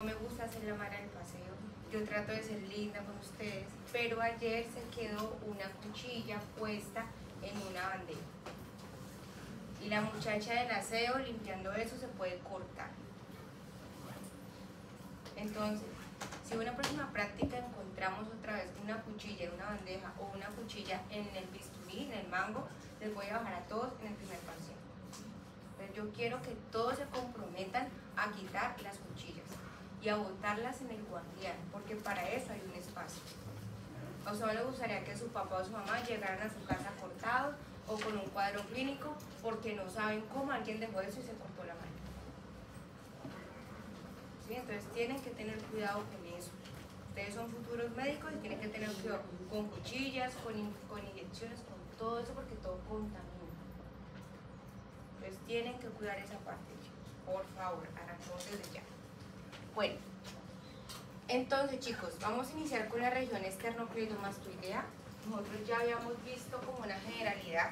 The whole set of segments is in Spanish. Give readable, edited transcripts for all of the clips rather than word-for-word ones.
No me gusta hacer la mala del paseo, yo trato de ser linda con ustedes, pero ayer se quedó una cuchilla puesta en una bandeja y la muchacha del aseo limpiando eso se puede cortar. Entonces, si en una próxima práctica encontramos otra vez una cuchilla en una bandeja o una cuchilla en el bisturí, en el mango, les voy a bajar a todos en el primer parcial. Entonces, yo quiero que todos se comprometan a quitar las cuchillas y a botarlas en el guardián, porque para eso hay un espacio. ¿A usted no le gustaría que su papá o su mamá llegaran a su casa cortados o con un cuadro clínico porque no saben cómo alguien dejó eso y se cortó la mano? ¿Sí? Entonces tienen que tener cuidado con eso. Ustedes son futuros médicos y tienen que tener cuidado con cuchillas, con inyecciones, con todo eso porque todo contamina. Entonces tienen que cuidar esa parte, chicos. Por favor, arrancamos desde ya. Bueno, entonces chicos, vamos a iniciar con la región esternocleidomastoidea. Nosotros ya habíamos visto como una generalidad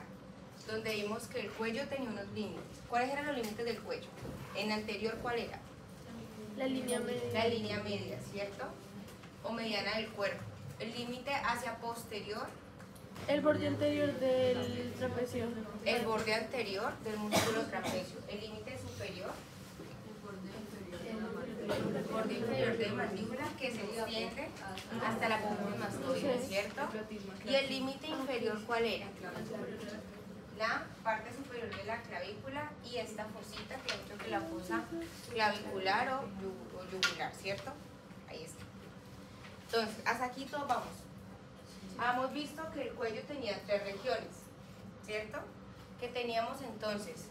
donde vimos que el cuello tenía unos límites. ¿Cuáles eran los límites del cuello? En anterior, ¿cuál era? La línea media. La línea media, ¿cierto? O mediana del cuerpo. El límite hacia posterior. El borde anterior del trapecio. El borde anterior del músculo trapecio. El límite superior. El borde inferior de mandíbula que se extiende hasta la apófisis mastoide, ¿cierto? Y el límite inferior, ¿cuál era? La parte superior de la clavícula y esta fosita que he dicho que la fosa clavicular o yugular, ¿cierto? Ahí está. Entonces, hasta aquí todos vamos. Hemos visto que el cuello tenía 3 regiones, ¿cierto? Que teníamos entonces,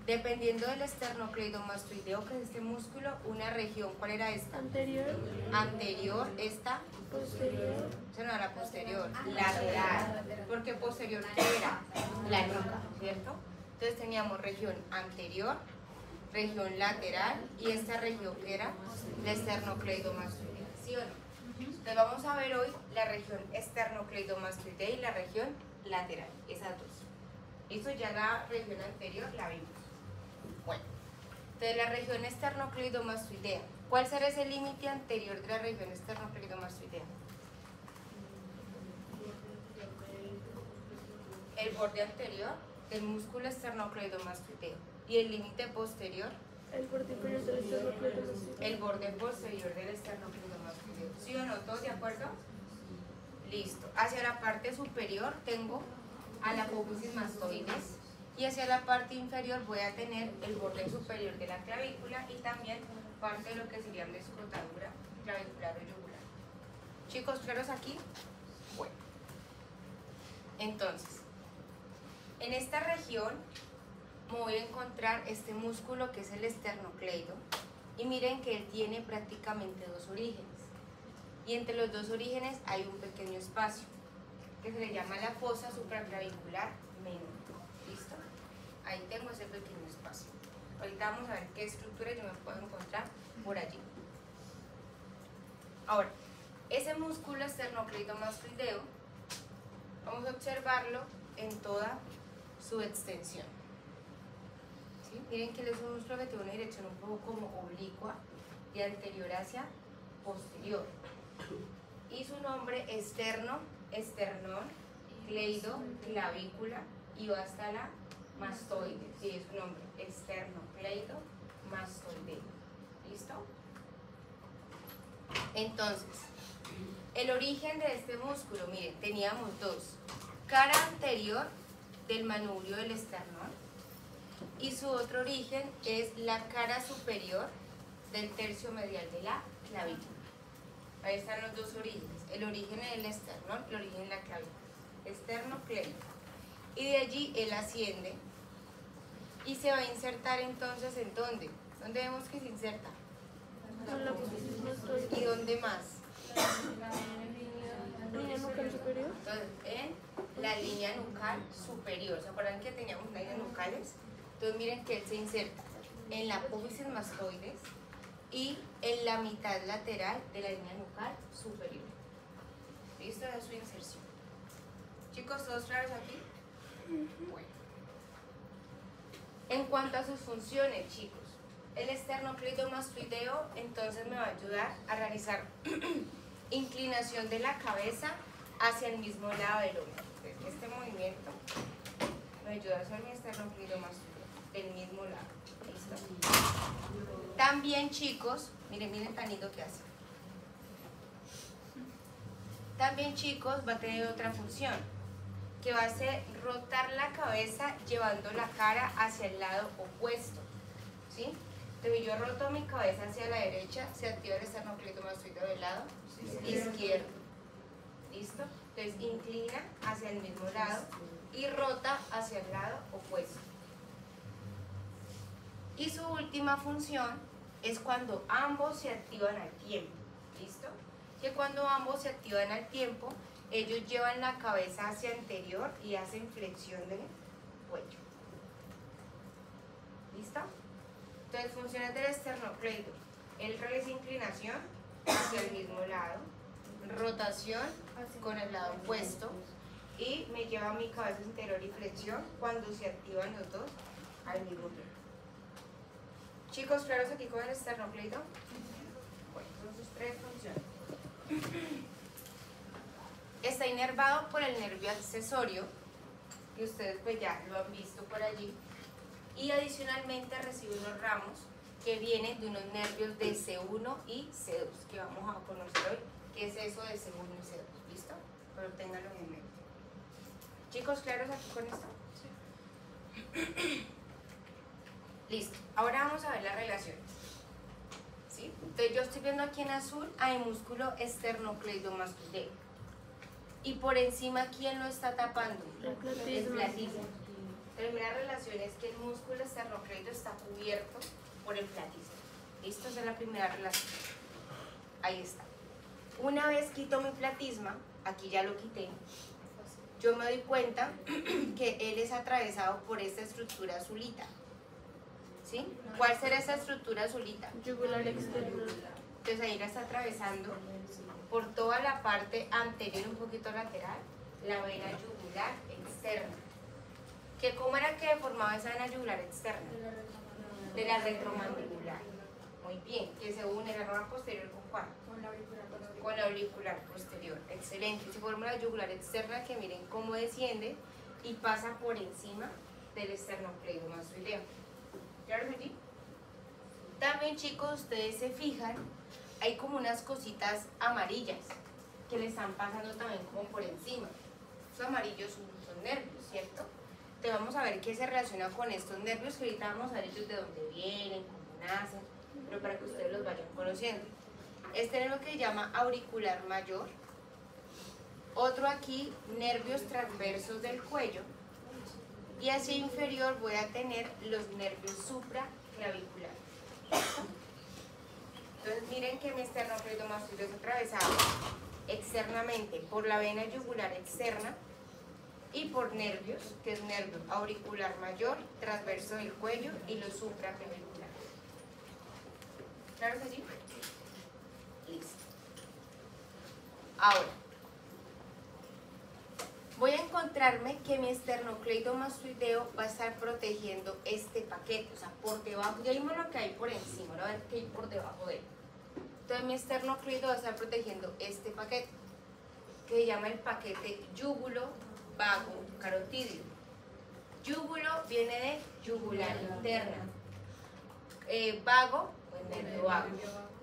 dependiendo del esternocleidomastoideo, que es este músculo, una región, ¿cuál era esta? Anterior. Anterior, esta. Posterior. Eso no era posterior, lateral. Porque posterior, ¿qué era? La nuca, ¿cierto? Entonces teníamos región anterior, región lateral y esta región que era la esternocleidomastoidea, ¿sí o no? Entonces vamos a ver hoy la región esternocleidomastoidea y la región lateral, esas dos. Listo, ya la región anterior la vimos. Bueno, entonces la región esternocleidomastoidea. ¿Cuál será ese límite anterior de la región esternocleidomastoidea? El borde anterior del músculo esternocleidomastoideo. ¿Y el límite posterior? El borde inferior del esternocleidomastoideo. El borde posterior del esternocleidomastoideo. ¿Sí o no? ¿Todos de acuerdo? Listo. Hacia la parte superior tengo a la apófisis mastoides y hacia la parte inferior voy a tener el borde superior de la clavícula y también parte de lo que sería la escrotadura clavicular o yugular. Chicos, ¿claros aquí? Bueno. Entonces, en esta región me voy a encontrar este músculo que es el esternocleido y miren que él tiene prácticamente 2 orígenes y entre los 2 orígenes hay un pequeño espacio que se le llama la fosa supraclavicular menor. ¿Listo? Ahí tengo ese pequeño espacio. Ahorita vamos a ver qué estructura yo me puedo encontrar por allí. Ahora, ese músculo esternocleidomastoideo vamos a observarlo en toda su extensión. ¿Sí? Miren que él es un músculo que tiene una dirección un poco como oblicua de anterior hacia posterior. Y su nombre externo, esternón, cleido, clavícula y va hasta la mastoide. Sí, es su nombre, externo, cleido, mastoide. ¿Listo? Entonces, el origen de este músculo, miren, teníamos 2. Cara anterior del manubrio del esternón y su otro origen es la cara superior del tercio medial de la clavícula. Ahí están los 2 orígenes, el origen del esternón, el origen de la clavícula, externo, cleido. Y de allí él asciende y se va a insertar entonces ¿en dónde? ¿Dónde vemos que se inserta? Con la apófisis mastoide. ¿Y dónde más? Línea nucal superior. Entonces, en la línea nucal superior. ¿Se acuerdan que teníamos líneas nucales? Entonces miren que él se inserta en la apófisis mastoides y en la mitad lateral de la línea nucal superior. ¿Listo? Es su inserción. Chicos, ¿todos claros aquí? Bueno. En cuanto a sus funciones, chicos, El esternocleidomastoideo entonces me va a ayudar a realizar inclinación de la cabeza hacia el mismo lado del hombro. Entonces, este movimiento me ayuda a hacer mi esternocleidomastoideo del mismo lado. ¿Listo? También, chicos, miren tan lindo que hace. También, chicos, va a tener otra función, que va a ser rotar la cabeza llevando la cara hacia el lado opuesto. ¿Sí? Entonces yo roto mi cabeza hacia la derecha, se activa el esternocleidomastoideo del lado izquierdo. ¿Listo? Entonces inclina hacia el mismo lado y rota hacia el lado opuesto. Y su última función es cuando ambos se activan al tiempo. ¿Listo? Que cuando ambos se activan al tiempo, ellos llevan la cabeza hacia anterior y hacen flexión del cuello. ¿Listo? Entonces, funciones del esternocleido. Él realiza inclinación hacia el mismo lado, rotación con el lado opuesto y me lleva mi cabeza anterior y flexión cuando se activan los dos al mismo tiempo. Chicos, ¿claros aquí con el esternocleido? Bueno, son sus tres funciones. Está inervado por el nervio accesorio, que ustedes pues ya lo han visto por allí, y adicionalmente recibe unos ramos que vienen de unos nervios de C1 y C2, que vamos a conocer hoy qué es eso de C1 y C2, ¿listo? Pero ténganlo en mente. Chicos, ¿claros aquí con esto? Sí. Listo, ahora vamos a ver las relaciones. ¿Sí? Entonces yo estoy viendo aquí en azul al músculo esternocleidomastoideo. Y por encima, ¿quién lo está tapando? El platismo. La primera relación es que el músculo esternocleido está cubierto por el platismo. ¿Listo? Esa es la primera relación. Ahí está. Una vez quito mi platisma, aquí ya lo quité, yo me doy cuenta que él es atravesado por esta estructura azulita. ¿Sí? ¿Cuál será esa estructura azulita? Yugular externo. Entonces ahí la está atravesando por toda la parte anterior, un poquito lateral, la vena yugular externa. ¿Que ¿Cómo era que formaba esa vena yugular externa? De la retromandibular. Muy bien, que se une la rama posterior con ¿cuál? Con la auricular posterior. Excelente. Se forma la yugular externa, que miren cómo desciende y pasa por encima del esternocleidomastoideo. ¿Claro allí? También, chicos, ustedes se fijan, hay como unas cositas amarillas que le están pasando también como por encima. Esos amarillos son nervios, ¿cierto? Entonces vamos a ver qué se relaciona con estos nervios, que ahorita vamos a ver ellos de dónde vienen, cómo nacen, pero para que ustedes los vayan conociendo. Este es lo que se llama auricular mayor. Otro aquí, nervios transversos del cuello. Y hacia inferior voy a tener los nervios supraclaviculares. Entonces miren que mi esternocleidomastoideo es atravesado externamente por la vena yugular externa y por nervios, que es nervio auricular mayor, transverso del cuello y los supraclaviculares. ¿Claro que sí? Listo. Ahora, voy a encontrarme que mi esternocleidomastoideo va a estar protegiendo este paquete, o sea, por debajo, ya vimos lo que hay por encima, ahora a ver qué hay por debajo de él. Entonces mi esternocleido va a estar protegiendo este paquete, que se llama el paquete yúgulo vago carotidio. Yúgulo viene de yugular interna, vago, nervio vago,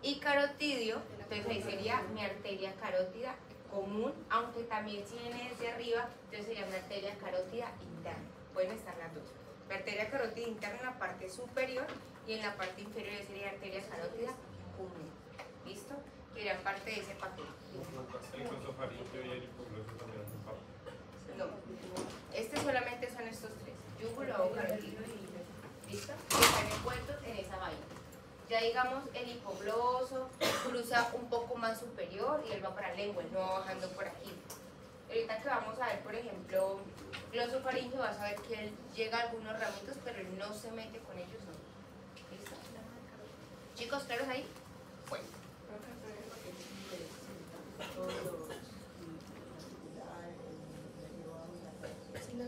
y carotidio, entonces ahí sería mi arteria carótida común, aunque también si viene desde arriba, entonces sería una arteria carótida interna. Pueden estar las dos. La arteria carótida interna en la parte superior y en la parte inferior sería arteria carótida común. ¿Listo? Que era parte de ese paquete. El consofaringeo y el hipogloso también hacen parte. No, este solamente son estos tres, yúgulo o carotidio. ¿Listo? Que están envueltos en esa vaina. Ya digamos el hipogloso cruza un poco más superior y él va para la lengua, él no va bajando por aquí. Ahorita que vamos a ver, por ejemplo, glosofaringeo, vas a ver que él llega a algunos ramitos, pero él no se mete con ellos, no. ¿Listo? Chicos, ¿claros ahí? Bueno.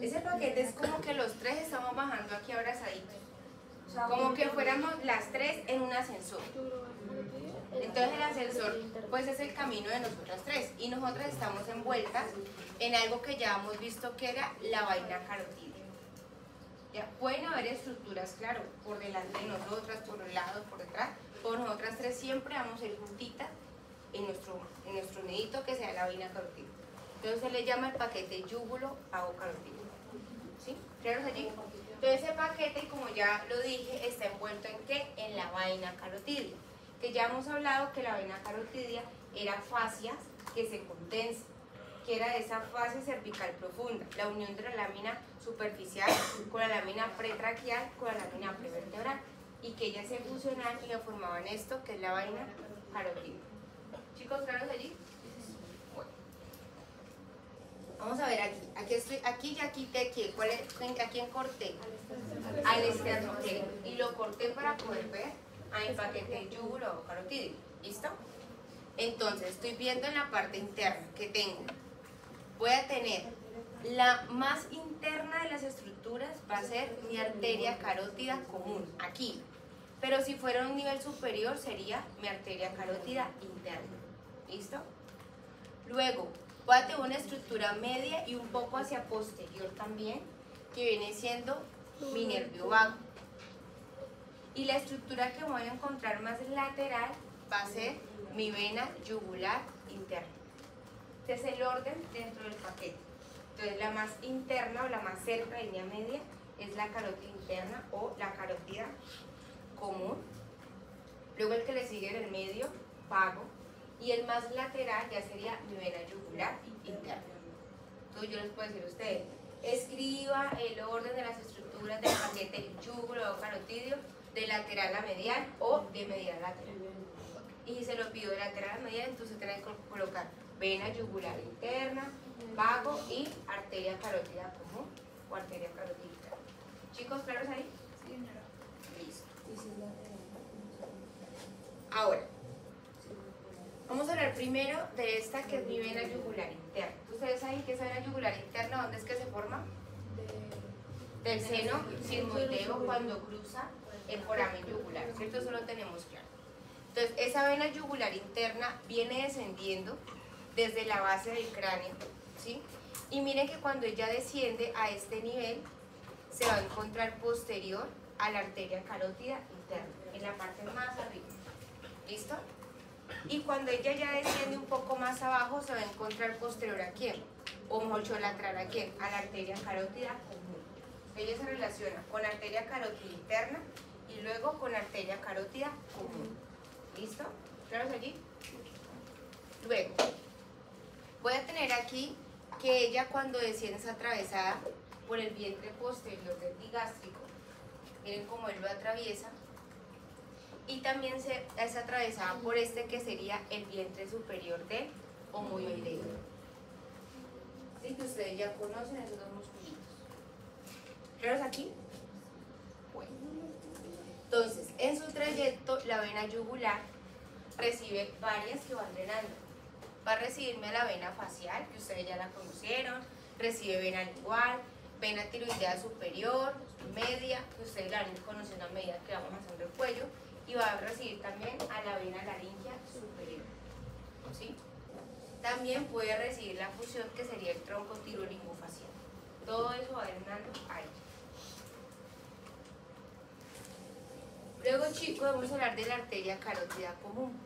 Ese paquete es como que los tres estamos bajando aquí abrazaditos. como que fuéramos las tres en un ascensor. Entonces el ascensor pues es el camino de nosotras tres y nosotras estamos envueltas en algo que ya hemos visto que era la vaina carotídea. Ya, pueden haber estructuras, claro, por delante de nosotras, por los lados, por detrás, por nosotras tres siempre vamos a ir juntitas en nuestro nidito que sea la vaina carotídea. Entonces se le llama el paquete yúgulo pago carotídeo. ¿Sí? ¿Claros allí? Entonces ese paquete, como ya lo dije, está envuelto en ¿qué? En la vaina carotídea. Que ya hemos hablado que la vaina carotídea era fascias que se condensan, que era esa fascia cervical profunda, la unión de la lámina superficial con la lámina pretraquial con la lámina prevertebral, y que ellas se fusionaban y formaban esto que es la vaina carotídea. ¿Chicos, claros allí? Bueno. Vamos a ver aquí. Aquí ya quité ¿a quién corté? Al esternocleido. Y lo corté para poder ver a mi paquete yúgulo carotídeo. ¿Listo? Entonces, estoy viendo en la parte interna que tengo. Voy a tener la más interna de las estructuras, va a ser mi arteria carótida común, aquí. Pero si fuera a un nivel superior, sería mi arteria carótida interna. ¿Listo? Luego, voy a tener una estructura media y un poco hacia posterior también, que viene siendo mi nervio vago. Y la estructura que voy a encontrar más lateral va a ser mi vena yugular interna. Este es el orden dentro del paquete. Entonces la más interna o la más cerca de línea media es la carótida interna o la carótida común. Luego el que le sigue en el medio, vago. Y el más lateral ya sería mi vena yugular interna. Entonces yo les puedo decir a ustedes, escriba el orden de las estructuras del paquete yúgulo o carotídeo de lateral a medial o de medial a lateral. Y si se lo pido de lateral a medial, entonces tienen que colocar vena yugular interna, vago y arteria carótida común o arteria carótida interna. ¿Chicos, claros ahí? Sí, señora. Listo. Ahora, vamos a hablar primero de esta que es mi vena yugular interna. ¿Ustedes saben qué es vena yugular interna? ¿Dónde es que se forma? Del seno sigmoideo cuando cruza el foramen yugular, ¿cierto? Eso lo tenemos claro. Entonces, esa vena yugular interna viene descendiendo desde la base del cráneo, ¿sí? Y miren que cuando ella desciende a este nivel, se va a encontrar posterior a la arteria carótida interna, en la parte más arriba. ¿Listo? Y cuando ella ya desciende un poco más abajo, se va a encontrar posterior a quién, o mucho lateral a quién, a la arteria carótida común. Ella se relaciona con la arteria carótida interna y luego con la arteria carótida común. ¿Listo? ¿Claros allí? Luego, voy a tener aquí que ella cuando desciende es atravesada por el vientre posterior del digástrico. Miren cómo él lo atraviesa. Y también es atravesada por este que sería el vientre superior del homoioideo. ¿Sí? Que ustedes ya conocen esos dos musculitos. ¿Claros aquí? Bueno. Entonces, en su trayecto, la vena yugular recibe varias que van drenando. Va a recibirme la vena facial, que ustedes ya la conocieron, recibe vena lingual, vena tiroidea superior, media, que ustedes la van a ir conociendo a medida que vamos haciendo el cuello, y va a recibir también a la vena laringea superior. ¿Sí? También puede recibir la fusión, que sería el tronco tirolingofacial. Todo eso va drenando ahí. Luego, chicos, vamos a hablar de la arteria carótida común.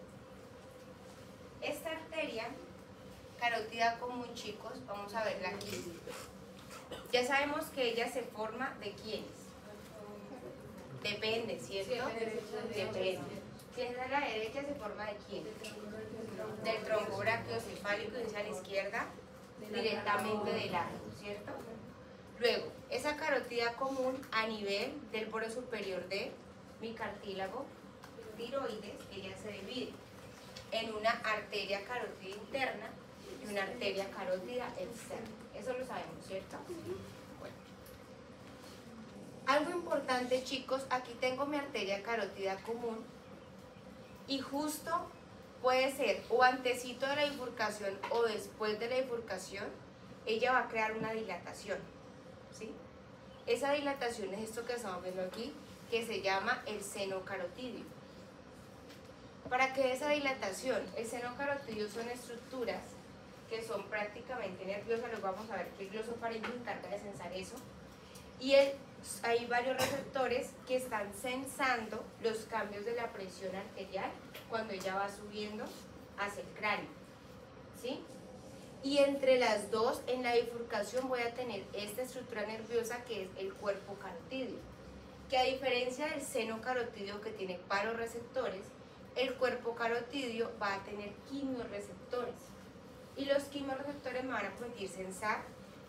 Esta arteria carótida común, chicos, vamos a verla aquí. Ya sabemos que ella se forma de quiénes. Depende, ¿cierto? Depende. Si es a la derecha, se forma de quién. Del tronco brachiocefálico, y a la izquierda, directamente del arco, ¿cierto? Luego, esa carótida común a nivel del borde superior de mi cartílago tiroides, ella se divide en una arteria carótida interna y una arteria carótida externa. Eso lo sabemos, ¿cierto? Bueno. Algo importante, chicos, aquí tengo mi arteria carótida común y justo puede ser o antecito de la bifurcación o después de la bifurcación, ella va a crear una dilatación, ¿sí? Esa dilatación es esto que estamos viendo aquí, que se llama el seno carotidio. ¿Para qué esa dilatación? El seno carotidio son estructuras que son prácticamente nerviosas, los vamos a ver que el glosofaringio encarga de sensar eso, y hay varios receptores que están sensando los cambios de la presión arterial cuando ella va subiendo hacia el cráneo, ¿sí? Y entre las dos, en la bifurcación voy a tener esta estructura nerviosa que es el cuerpo carotidio, que a diferencia del seno carotidio que tiene baroreceptores, el cuerpo carotidio va a tener quimiorreceptores. Y los quimiorreceptores me van a permitir sensar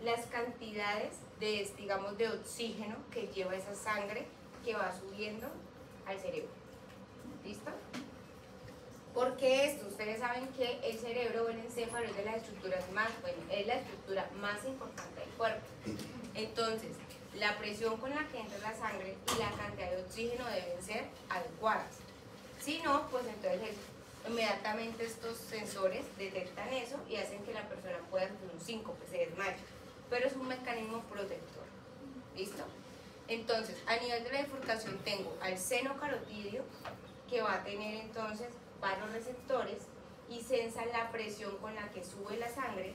las cantidades de, digamos, de oxígeno que lleva esa sangre que va subiendo al cerebro. ¿Listo? ¿Por qué esto? Ustedes saben que el cerebro o el encéfalo es de las estructuras más, bueno, es la estructura más importante del cuerpo. Entonces, la presión con la que entra la sangre y la cantidad de oxígeno deben ser adecuadas. Si no, pues entonces inmediatamente estos sensores detectan eso y hacen que la persona pueda sufrir un síncope, se desmaye. Pero es un mecanismo protector. ¿Listo? Entonces, a nivel de la bifurcación tengo al seno carotidio, que va a tener entonces varios receptores y sensa la presión con la que sube la sangre,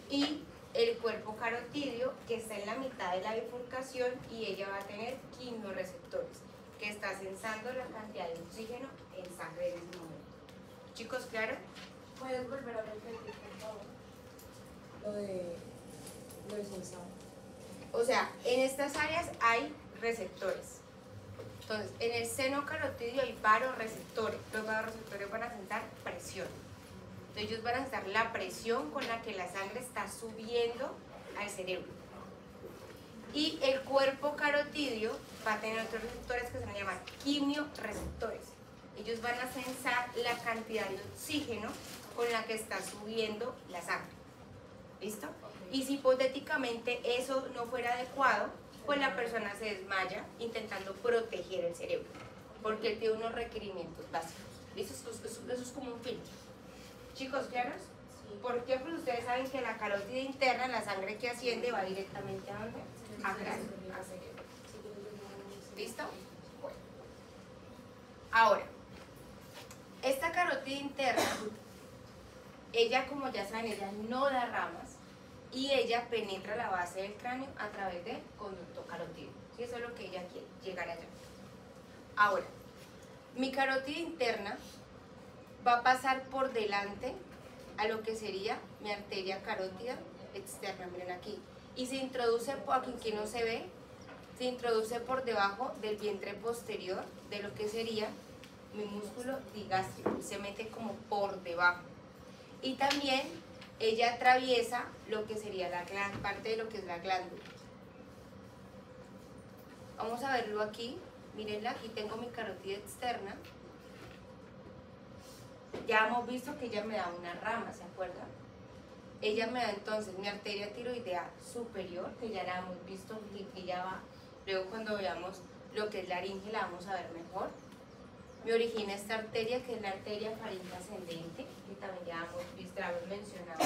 y el cuerpo carotidio, que está en la mitad de la bifurcación, y ella va a tener quimiorreceptores, que está sensando la cantidad de oxígeno en sangre en ese momento. Chicos, ¿claro? ¿Puedes volver a repetir, por favor? Lo de sensado. O sea, en estas áreas hay receptores. Entonces, en el seno carotidio hay baroreceptores. Los baroreceptores van a sentar presión. Entonces, ellos van a sentar la presión con la que la sangre está subiendo al cerebro. Y el cuerpo carotidio va a tener otros receptores que se van a llamar quimiorreceptores. Ellos van a sensar la cantidad de oxígeno con la que está subiendo la sangre. ¿Listo? Y si hipotéticamente eso no fuera adecuado, pues la persona se desmaya intentando proteger el cerebro, porque él tiene unos requerimientos básicos. ¿Listo? Eso es como un filtro. Chicos, ¿claros? Sí. ¿Por qué? Pues ustedes saben que la carótida interna, la sangre que asciende, va directamente a ¿dónde? A cráneo, a cerebro. ¿Listo? Bueno. Ahora, esta carótida interna, ella, como ya saben, ella no da ramas, y ella penetra la base del cráneo a través del conducto carotidio. ¿Sí? Eso es lo que ella quiere, llegar allá. Ahora, mi carótida interna va a pasar por delante a lo que sería mi arteria carótida externa, miren aquí, y se introduce, aquí no se ve, se introduce por debajo del vientre posterior de lo que sería mi músculo digástrico, se mete como por debajo. Y también ella atraviesa lo que sería la parte de lo que es la glándula. Vamos a verlo aquí, mírenla, aquí tengo mi carótida externa. Ya hemos visto que ella me da una rama, ¿se acuerdan? Ella me da entonces mi arteria tiroidea superior, que ya la hemos visto, que ya va, luego cuando veamos lo que es laringe la vamos a ver mejor. Me origina esta arteria, que es la arteria faríngea ascendente, que también ya hemos visto, la hemos mencionado.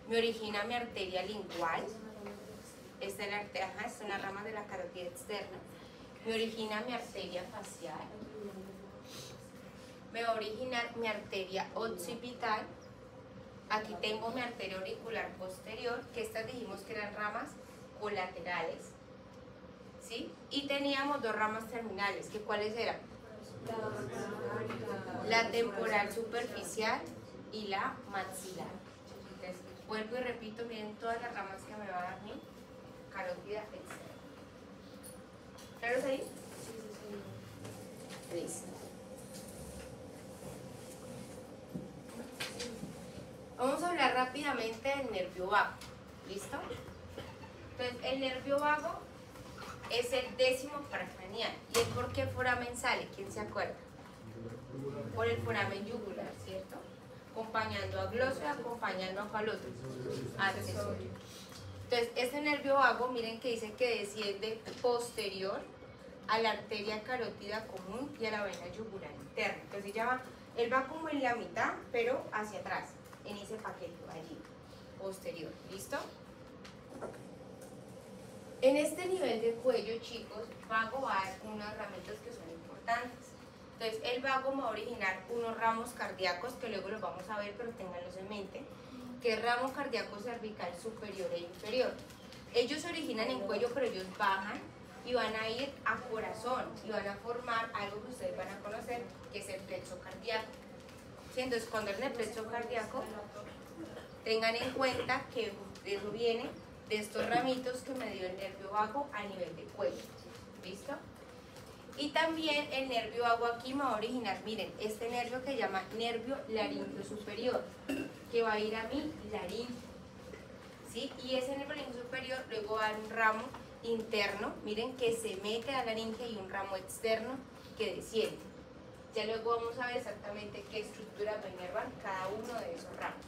Me origina mi arteria lingual, esta es la arteria, es una rama de la carótida externa. Me origina mi arteria facial. Me va a originar mi arteria occipital. Aquí tengo mi arteria auricular posterior, que estas dijimos que eran ramas colaterales, ¿sí? Y teníamos dos ramas terminales, que ¿cuáles eran? La temporal superficial y la maxilar. Entonces, vuelvo y repito, miren todas las ramas que me va a dar mi carótida externa. ¿Claros ahí? Sí. Listo. Vamos a hablar rápidamente del nervio vago. ¿Listo? Entonces, el nervio vago es el 10º paracranial. ¿Y el por qué foramen sale? ¿Quién se acuerda? Por el foramen yugular, ¿cierto? Acompañando a glóseo y acompañando a cuál otro, accesorio. Entonces, este nervio vago, miren que dice que desciende posterior a la arteria carótida común y a la vena yugular interna. Entonces, él va como en la mitad, pero hacia atrás, en ese paquete, allí, posterior. ¿Listo? En este nivel de cuello, chicos, vago va a dar unos ramitos que son importantes. Entonces, el vago me va a originar unos ramos cardíacos que luego los vamos a ver, pero ténganlos en mente, que es ramo cardíaco cervical superior e inferior. Ellos se originan en cuello, pero ellos bajan y van a ir a corazón y van a formar algo que ustedes van a conocer, que es el plexo cardíaco. ¿Sí? Entonces, cuando es el plexo cardíaco, tengan en cuenta que eso viene de estos ramitos que me dio el nervio vago a nivel de cuello. ¿Listo? Y también el nervio vago aquí me va a originar, miren, este nervio que se llama nervio laringio superior, que va a ir a mi laringe. ¿Sí? Y ese nervio laringio superior luego va a dar un ramo interno, miren, que se mete a la laringe, y un ramo externo que desciende. Ya luego vamos a ver exactamente qué estructura va a inervar cada uno de esos ramos.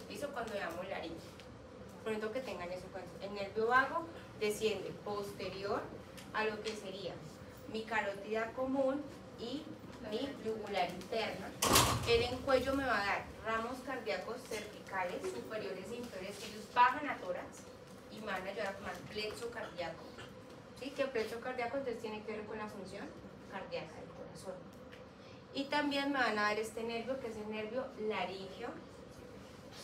¿Listo? Cuando veamos laringe. Por lo tanto, que tengan eso en cuenta. El nervio vago desciende posterior a lo que sería mi carótida común y mi yugular interna. Él en cuello me va a dar ramos cardíacos cervicales superiores e inferiores, que ellos bajan a tórax y me van a ayudar a formar plexo cardíaco. ¿Sí? Que el plexo cardíaco entonces tiene que ver con la función cardíaca del corazón. Y también me van a dar este nervio, que es el nervio laringio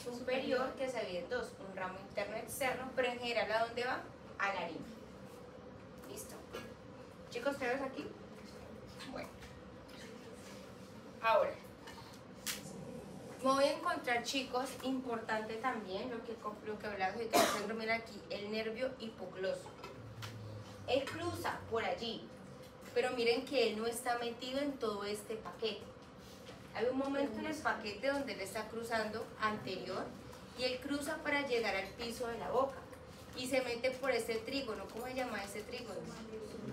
superior, que se divide en dos, un ramo interno y externo, pero en general ¿a dónde va? A la laringe. ¿Listo? Chicos, ¿ustedes aquí? Bueno. Ahora, me voy a encontrar, chicos, importante también lo que hablamos de que mira aquí, el nervio hipogloso. Él cruza por allí, pero miren que él no está metido en todo este paquete. Hay un momento en el paquete donde él está cruzando anterior y él cruza para llegar al piso de la boca y se mete por este trígono. ¿Cómo se llama ese trígono?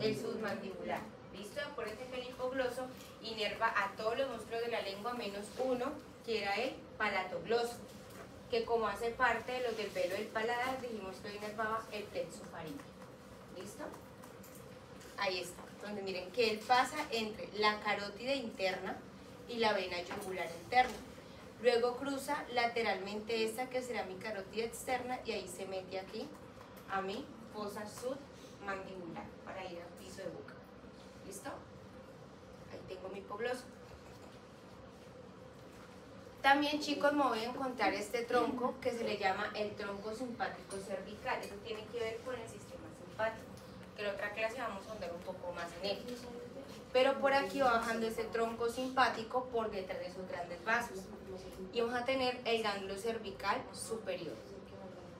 El submandibular. ¿Listo? Acuérdense que el hipogloso inerva a todos los músculos de la lengua menos uno, que era el palatogloso, que como hace parte de los del velo del paladar, dijimos que inervaba el plexo faríngeo. ¿Listo? Ahí está, donde miren que él pasa entre la carótida interna y la vena yugular interna. Luego cruza lateralmente esta, que será mi carótida externa, y ahí se mete aquí a mi fosa submandibular para ir al piso de boca. ¿Listo? Ahí tengo mi hipogloso. También, chicos, me voy a encontrar este tronco que se le llama el tronco simpático cervical. Eso tiene que ver con el sistema simpático, que en otra clase vamos a andar un poco más en él. Pero por aquí va bajando ese tronco simpático por detrás de esos grandes vasos. Y vamos a tener el ganglio cervical superior,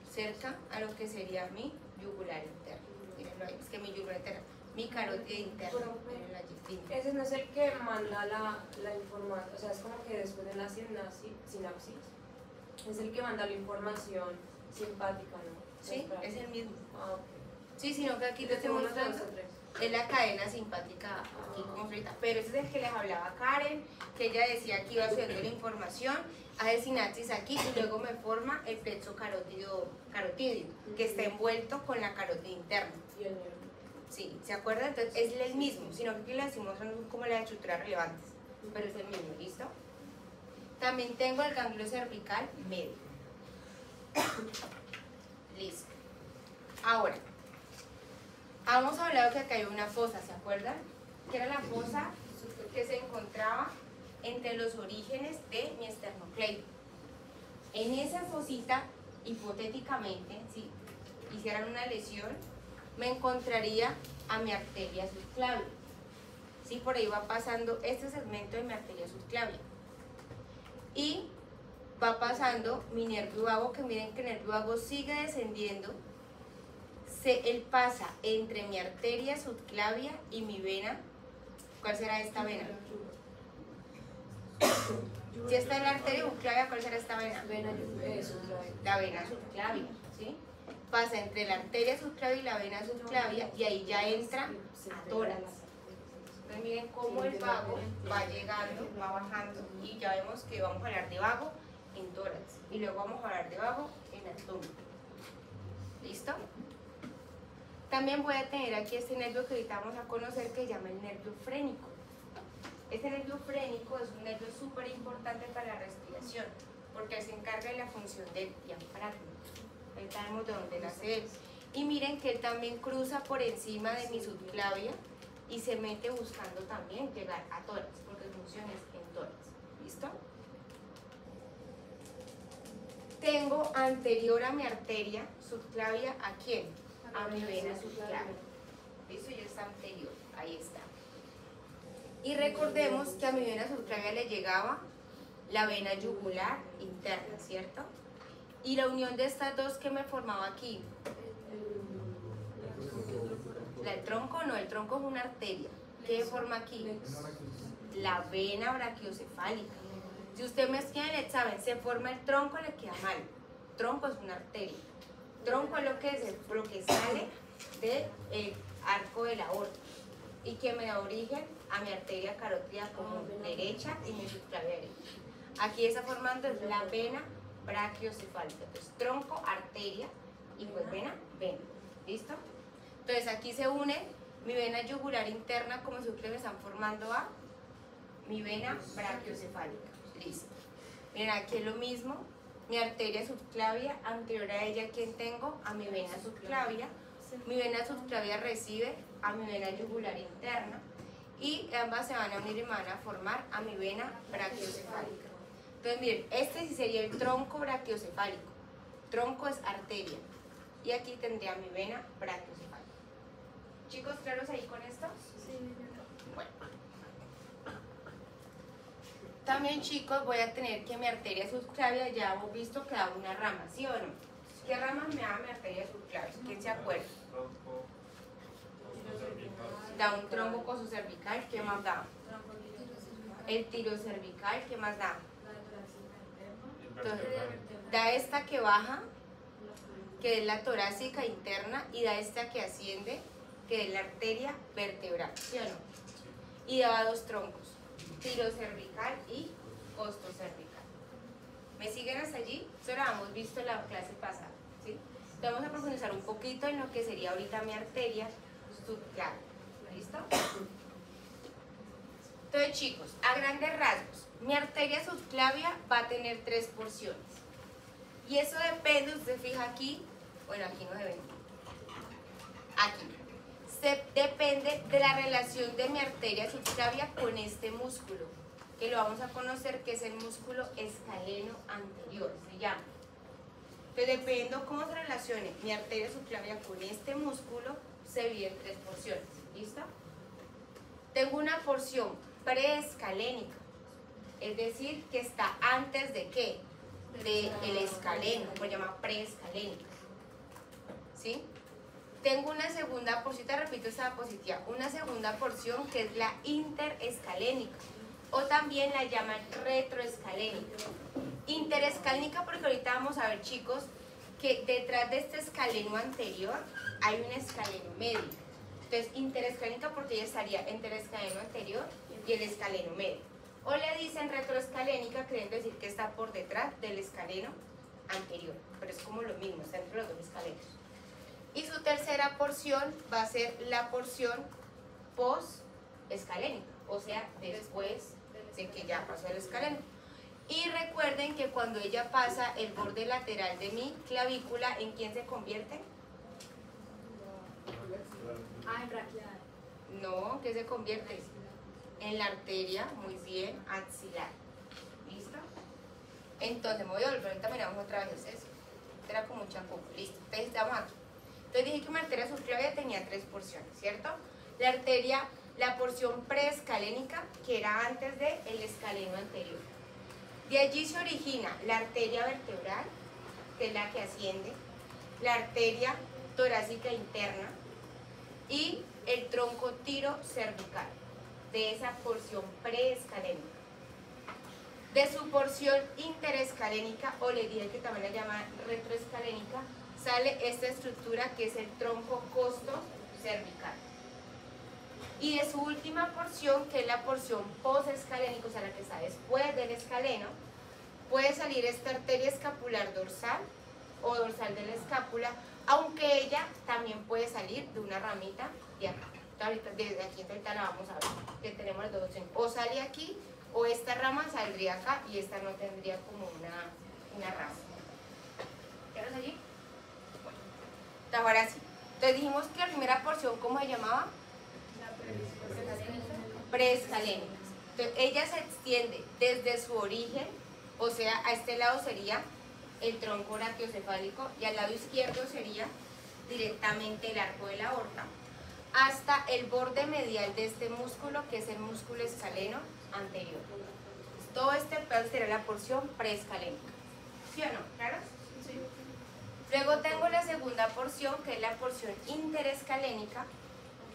cerca a lo que sería mi yugular interno. Mírenlo ahí, es que mi yugular interno, mi carótida interna. Ese no es el que manda la información, o sea, es como que después de la sinapsis, es el que manda la información simpática, ¿no? Sí, es el mismo. Ah, ok. Sí, sino que aquí te estoy mostrando es la cadena simpática aquí como frita, pero ese es el que les hablaba Karen, que ella decía que iba subiendo la información, hace sinapsis aquí y luego me forma el plexo carotidio, que está envuelto con la carótida interna. Y el nervio. Sí, ¿se acuerdan? Entonces es el mismo, sino que aquí le decimos son como las estructuras relevantes, pero es el mismo, ¿listo? También tengo el ganglio cervical medio. Listo. Ahora, hemos hablado que acá hay una fosa, ¿se acuerdan? Que era la fosa que se encontraba entre los orígenes de mi esternocleido. En esa fosita, hipotéticamente, si hicieran una lesión, me encontraría a mi arteria subclavia. ¿Sí? Por ahí va pasando este segmento de mi arteria subclavia. Y va pasando mi nervio vago, que miren que el nervio vago sigue descendiendo. Él pasa entre mi arteria subclavia y mi vena. ¿Cuál será esta vena? Si esta es la arteria subclavia, ¿cuál será esta vena? La vena subclavia, ¿sí? Pasa entre la arteria subclavia y la vena subclavia y ahí ya entra a tórax. Entonces miren cómo el vago va llegando, va bajando y ya vemos que vamos a hablar de vago en tórax y luego vamos a hablar de vago en abdomen. ¿Listo? También voy a tener aquí este nervio que ahorita vamos a conocer, que se llama el nervio frénico. Este nervio frénico es un nervio súper importante para la respiración, porque se encarga de la función del diafragma. Ahí sabemos de dónde nace él. Y miren que él también cruza por encima de mi subclavia y se mete buscando también llegar a tórax, porque su función es en tórax. ¿Listo? Tengo anterior a mi arteria subclavia, ¿a quién? A mi vena subclavia. ¿Listo? Ya está anterior, ahí está. Y recordemos que a mi vena subclavia le llegaba la vena yugular interna, ¿cierto? Y la unión de estas dos que me formaba aquí, el tronco no, el tronco es una arteria. ¿Qué forma aquí? La vena brachiocefálica. Si usted me escribe en el examen, se forma el tronco, le queda mal. Tronco es una arteria. Tronco es lo que sale del arco de la aorta y que me da origen a mi arteria carótida común derecha y mi subclavia derecha. Aquí está formando la vena brachiocefálica. Entonces, tronco, arteria y pues vena. ¿Listo? Entonces, aquí se une mi vena yugular interna, como si ustedes me están formando a mi vena brachiocefálica. Listo. Miren, aquí es lo mismo. Mi arteria subclavia, anterior a ella, ¿quién tengo? A mi vena subclavia. Mi vena subclavia recibe a mi vena yugular interna y ambas se van a unir y me van a formar a mi vena brachiocefálica. Entonces, miren, este sí sería el tronco brachiocefálico. Tronco es arteria. Y aquí tendría mi vena brachiocefálica. ¿Chicos claros ahí con esto? Sí. Bueno. También, chicos, voy a tener que mi arteria subclavia, ya hemos visto que da una rama, ¿sí o no? ¿Qué rama me da mi arteria subclavia? ¿Quién se acuerda? Da un tronco costocervical, ¿qué más da? El tirocervical, ¿qué más da? Entonces, da esta que baja, que es la torácica interna, y da esta que asciende, que es la arteria vertebral, ¿sí o no? Y daba dos troncos, tirocervical y costocervical. ¿Me siguen hasta allí? Eso lo hemos visto en la clase pasada, ¿sí? Vamos a profundizar un poquito en lo que sería ahorita mi arteria subclavia. ¿Listo? Entonces, chicos, a grandes rasgos, mi arteria subclavia va a tener 3 porciones. Y eso depende, usted fija aquí, bueno, aquí no se ve, aquí. Depende de la relación de mi arteria subclavia con este músculo, que lo vamos a conocer, que es el músculo escaleno anterior, se llama. Entonces, dependiendo cómo se relacione mi arteria subclavia con este músculo, se divide en 3 porciones. ¿Listo? Tengo una porción preescalénica, es decir, que está antes de ¿qué? Del escaleno, por llamar preescalénica. ¿Sí? Tengo una segunda porción, repito esta diapositiva, una segunda porción que es la interescalénica, o también la llaman retroescalénica. Interescalénica porque ahorita vamos a ver, chicos, que detrás de este escaleno anterior hay un escaleno medio. Entonces, interescalénica porque ella estaría entre el escaleno anterior y el escaleno medio. O le dicen retroescalénica, queriendo decir que está por detrás del escaleno anterior. Pero es como lo mismo, está entre los dos escalenos. Y su tercera porción va a ser la porción post-escalénica, o sea, después de que ya pasó el escaleno. Y recuerden que cuando ella pasa el borde lateral de mi clavícula, ¿en quién se convierte? En braquial. No, ¿qué se convierte? En la arteria, muy bien, axilar. ¿Listo? Entonces, me voy a volver, ahorita miramos otra vez eso. Era como un champú, listo. Entonces, estamos aquí. Entonces dije que mi arteria subclavia tenía 3 porciones, ¿cierto? La arteria, la porción preescalénica, que era antes del escaleno anterior. De allí se origina la arteria vertebral, que es la que asciende, la arteria torácica interna y el tronco tirocervical, de esa porción preescalénica. De su porción interescalénica, o le dije que también la llaman retroescalénica, sale esta estructura que es el tronco costocervical. Y de su última porción, que es la porción posescalénica, o sea, la que está después del escaleno, puede salir esta arteria escapular dorsal o dorsal de la escápula, aunque ella también puede salir de una ramita de acá. Ahorita, desde aquí ahorita la vamos a ver, que tenemos las dos opciones. O sale aquí, o esta rama saldría acá y esta no tendría como una rama. ¿Quedas allí? Bueno. Ahora sí. Entonces dijimos que la primera porción, ¿cómo se llamaba? Preescalénica. Entonces ella se extiende desde su origen, o sea, a este lado sería el tronco brachiocefálico y al lado izquierdo sería directamente el arco de la aorta, hasta el borde medial de este músculo, que es el músculo escaleno anterior. Todo este pedazo será la porción preescalénica. ¿Sí o no? ¿Claro? Sí. Luego tengo la segunda porción, que es la porción interescalénica,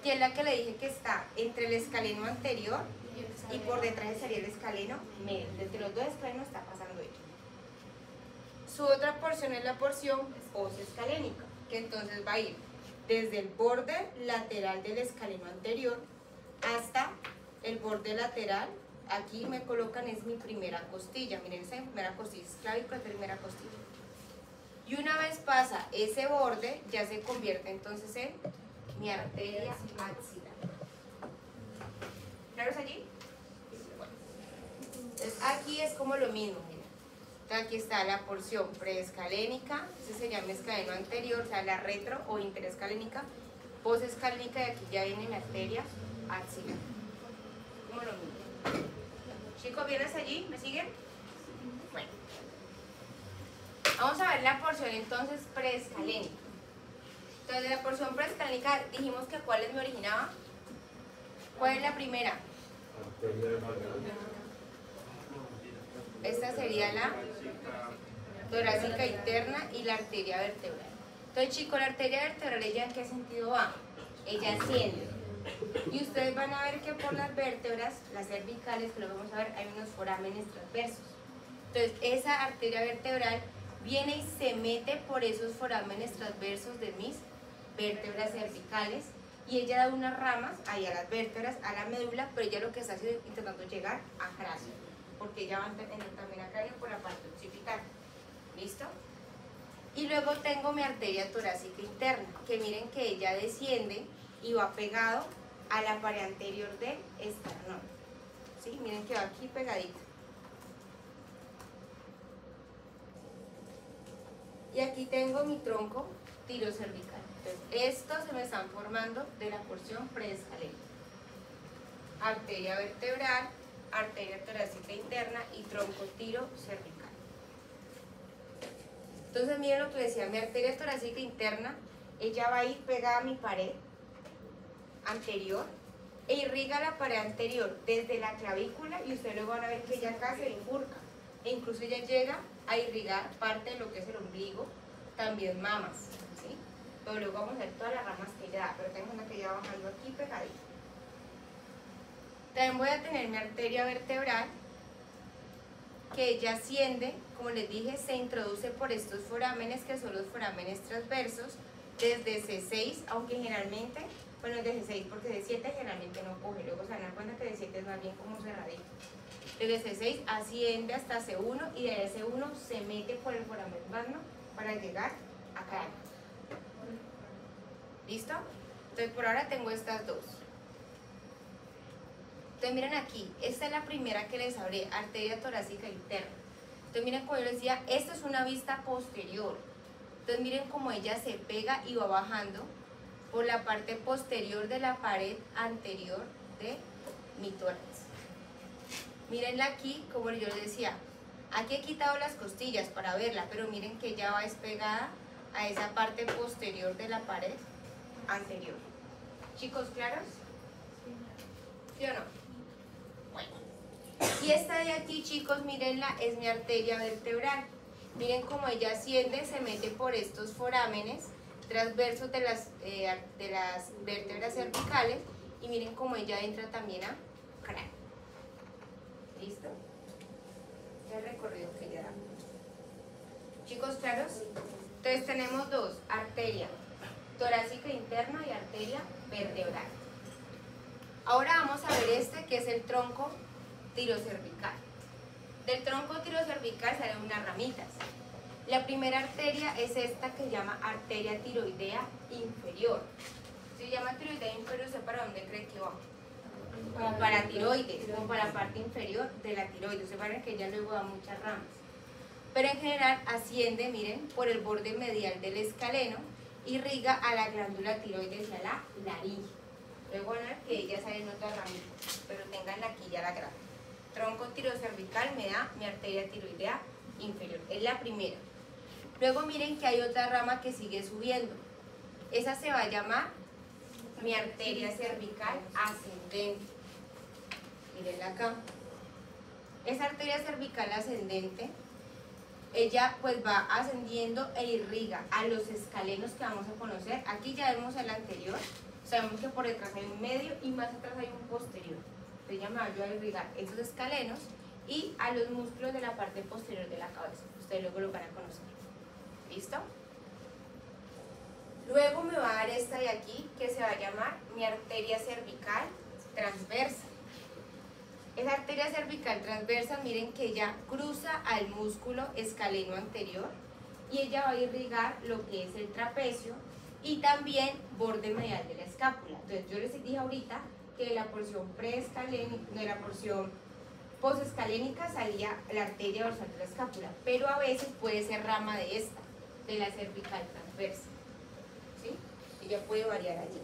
que es la que le dije que está entre el escaleno anterior y por detrás estaría el escaleno medio. Entre los dos escalenos está pasando ello. Su otra porción es la porción posescalénica, que entonces va a ir desde el borde lateral del escaleno anterior hasta el borde lateral. Aquí me colocan, es mi primera costilla. Miren, esa es mi primera costilla, es clavícula, es primera costilla. Y una vez pasa ese borde, ya se convierte entonces en mi arteria axilar. ¿Claro es allí? Bueno. Entonces aquí es como lo mismo, miren. Entonces aquí está la porción preescalénica, ese sería mi escaleno anterior, o sea, la retro o interescalénica, posescalénica, y aquí ya viene mi arteria axilar. Como lo mismo. Chicos, ¿vienes allí? ¿Me siguen? Bueno. Vamos a ver la porción entonces preescalénica. Entonces, de la porción preescalénica dijimos que ¿cuáles me originaba? ¿Cuál es la primera? Esta sería la torácica interna y la arteria vertebral. Entonces, chicos, la arteria vertebral, ¿ella en qué sentido va? Ella asciende. Y ustedes van a ver que por las vértebras, las cervicales, que lo vamos a ver, hay unos forámenes transversos. Entonces, esa arteria vertebral viene y se mete por esos forámenes transversos de mis vértebras cervicales y ella da unas ramas ahí a las vértebras, a la médula, pero ella lo que está haciendo es intentando llegar a cráneo, porque ella va a entrar también a cráneo por la parte occipital. ¿Listo? Y luego tengo mi arteria torácica interna, que miren que ella desciende y va pegado a la pared anterior del esternón. ¿Sí? Miren que va aquí pegadito. Y aquí tengo mi tronco tirocervical. Entonces, estos se me están formando de la porción preescalénica. Arteria vertebral, arteria torácica interna y tronco tirocervical. Entonces, miren lo que decía, mi arteria torácica interna, ella va a ir pegada a mi pared anterior e irriga la pared anterior desde la clavícula, y ustedes luego van a ver que ella acá se bifurca e incluso ella llega a irrigar parte de lo que es el ombligo, también mamas, ¿sí? Pero luego vamos a ver todas las ramas que ella da, pero tengo una que ya va bajando aquí pegadita. También voy a tener mi arteria vertebral, que ella asciende, como les dije, se introduce por estos forámenes, que son los forámenes transversos, desde C6, aunque generalmente, bueno, desde C6 porque C7 generalmente no coge, luego se van a dar cuenta que C7 es más bien como cerradito. Desde C6 asciende hasta C1 y de C1 se mete por el foramen magno para llegar acá. ¿Listo? Entonces por ahora tengo estas dos. Entonces miren aquí, esta es la primera que les hablé, arteria torácica interna. Entonces miren como yo les decía, esta es una vista posterior. Entonces miren cómo ella se pega y va bajando por la parte posterior de la pared anterior de mi tórax. Mírenla aquí, como yo les decía, aquí he quitado las costillas para verla, pero miren que ella va despegada a esa parte posterior de la pared anterior. ¿Chicos claros? ¿Sí o no? Bueno. Y esta de aquí, chicos, mírenla, es mi arteria vertebral. Miren cómo ella asciende, se mete por estos forámenes transversos de las vértebras cervicales, y miren cómo ella entra también a cráneo. ¿Listo? El recorrido que ella da. ¿Chicos claros? Entonces tenemos dos, arteria torácica interna y arteria vertebral. Ahora vamos a ver este, que es el tronco tirocervical. Del tronco tirocervical salen unas ramitas. La primera arteria es esta, que se llama arteria tiroidea inferior. Si se llama tiroidea inferior, ¿sé para dónde cree que va? Como para tiroides, como para la parte inferior de la tiroides. Se para que ella luego da muchas ramas. Pero en general asciende, miren, por el borde medial del escaleno irriga a la glándula tiroides y a la laringe. Luego van a ver que ella sale en otra ramita, pero tenganla aquí ya la grave. Tronco tirocervical me da mi arteria tiroidea inferior, es la primera. Luego miren que hay otra rama que sigue subiendo. Esa se va a llamar mi arteria cervical ascendente. Mirenla acá. Esa arteria cervical ascendente, ella pues va ascendiendo e irriga a los escalenos que vamos a conocer. Aquí ya vemos el anterior, sabemos que por detrás hay un medio y más atrás hay un posterior. Entonces ella me va a ayudar a irrigar esos escalenos y a los músculos de la parte posterior de la cabeza. Ustedes luego lo van a conocer. ¿Listo? Luego me va a dar esta de aquí que se va a llamar mi arteria cervical transversa. Esa arteria cervical transversa, miren que ella cruza al músculo escaleno anterior y ella va a irrigar lo que es el trapecio y también borde medial de la escápula. Entonces yo les dije ahorita que de la porción preescalénica, de la porción posescalénica salía la arteria dorsal de la escápula, pero a veces puede ser rama de esta, de la cervical transversa. ¿Sí? Ella puede variar allí.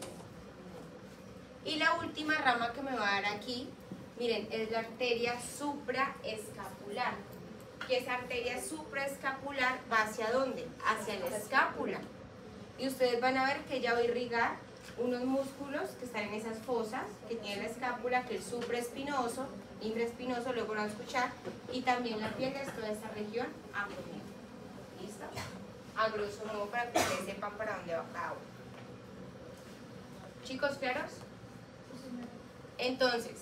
Y la última rama que me va a dar aquí, miren, es la arteria supraescapular. Que esa arteria supraescapular va hacia ¿dónde? Hacia la escápula. Y ustedes van a ver que ella va a irrigar unos músculos que están en esas fosas, que tienen la escápula, que es supraespinoso, infraespinoso, luego lo van a escuchar, y también la piel de toda esta región abdominal. ¿Listo? A grosso modo para que ustedes sepan para dónde va cada uno. ¿Chicos claros? Entonces,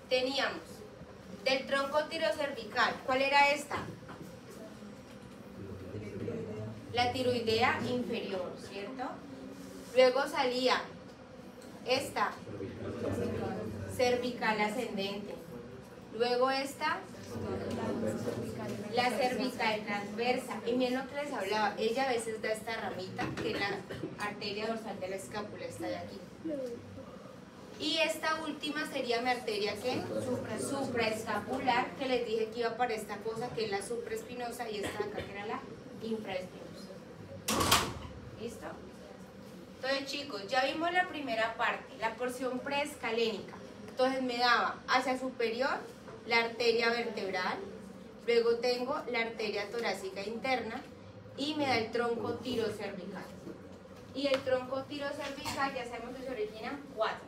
teníamos del tronco tirocervical, ¿cuál era esta? La tiroidea inferior, ¿cierto? Luego salía esta, cervical ascendente. Luego esta, la cervical transversa. Y miren lo que les hablaba, ella a veces da esta ramita, que es la arteria dorsal de la escápula, está de aquí. Y esta última sería mi arteria, ¿qué? Supraescapular, que les dije que iba para esta cosa, que es la supraespinosa, y esta de acá que era la infraespinosa. ¿Listo? Entonces chicos, ya vimos la primera parte, la porción preescalénica. Entonces me daba hacia superior la arteria vertebral, luego tengo la arteria torácica interna y me da el tronco tirocervical. Y el tronco tirocervical ya sabemos que se originan 4,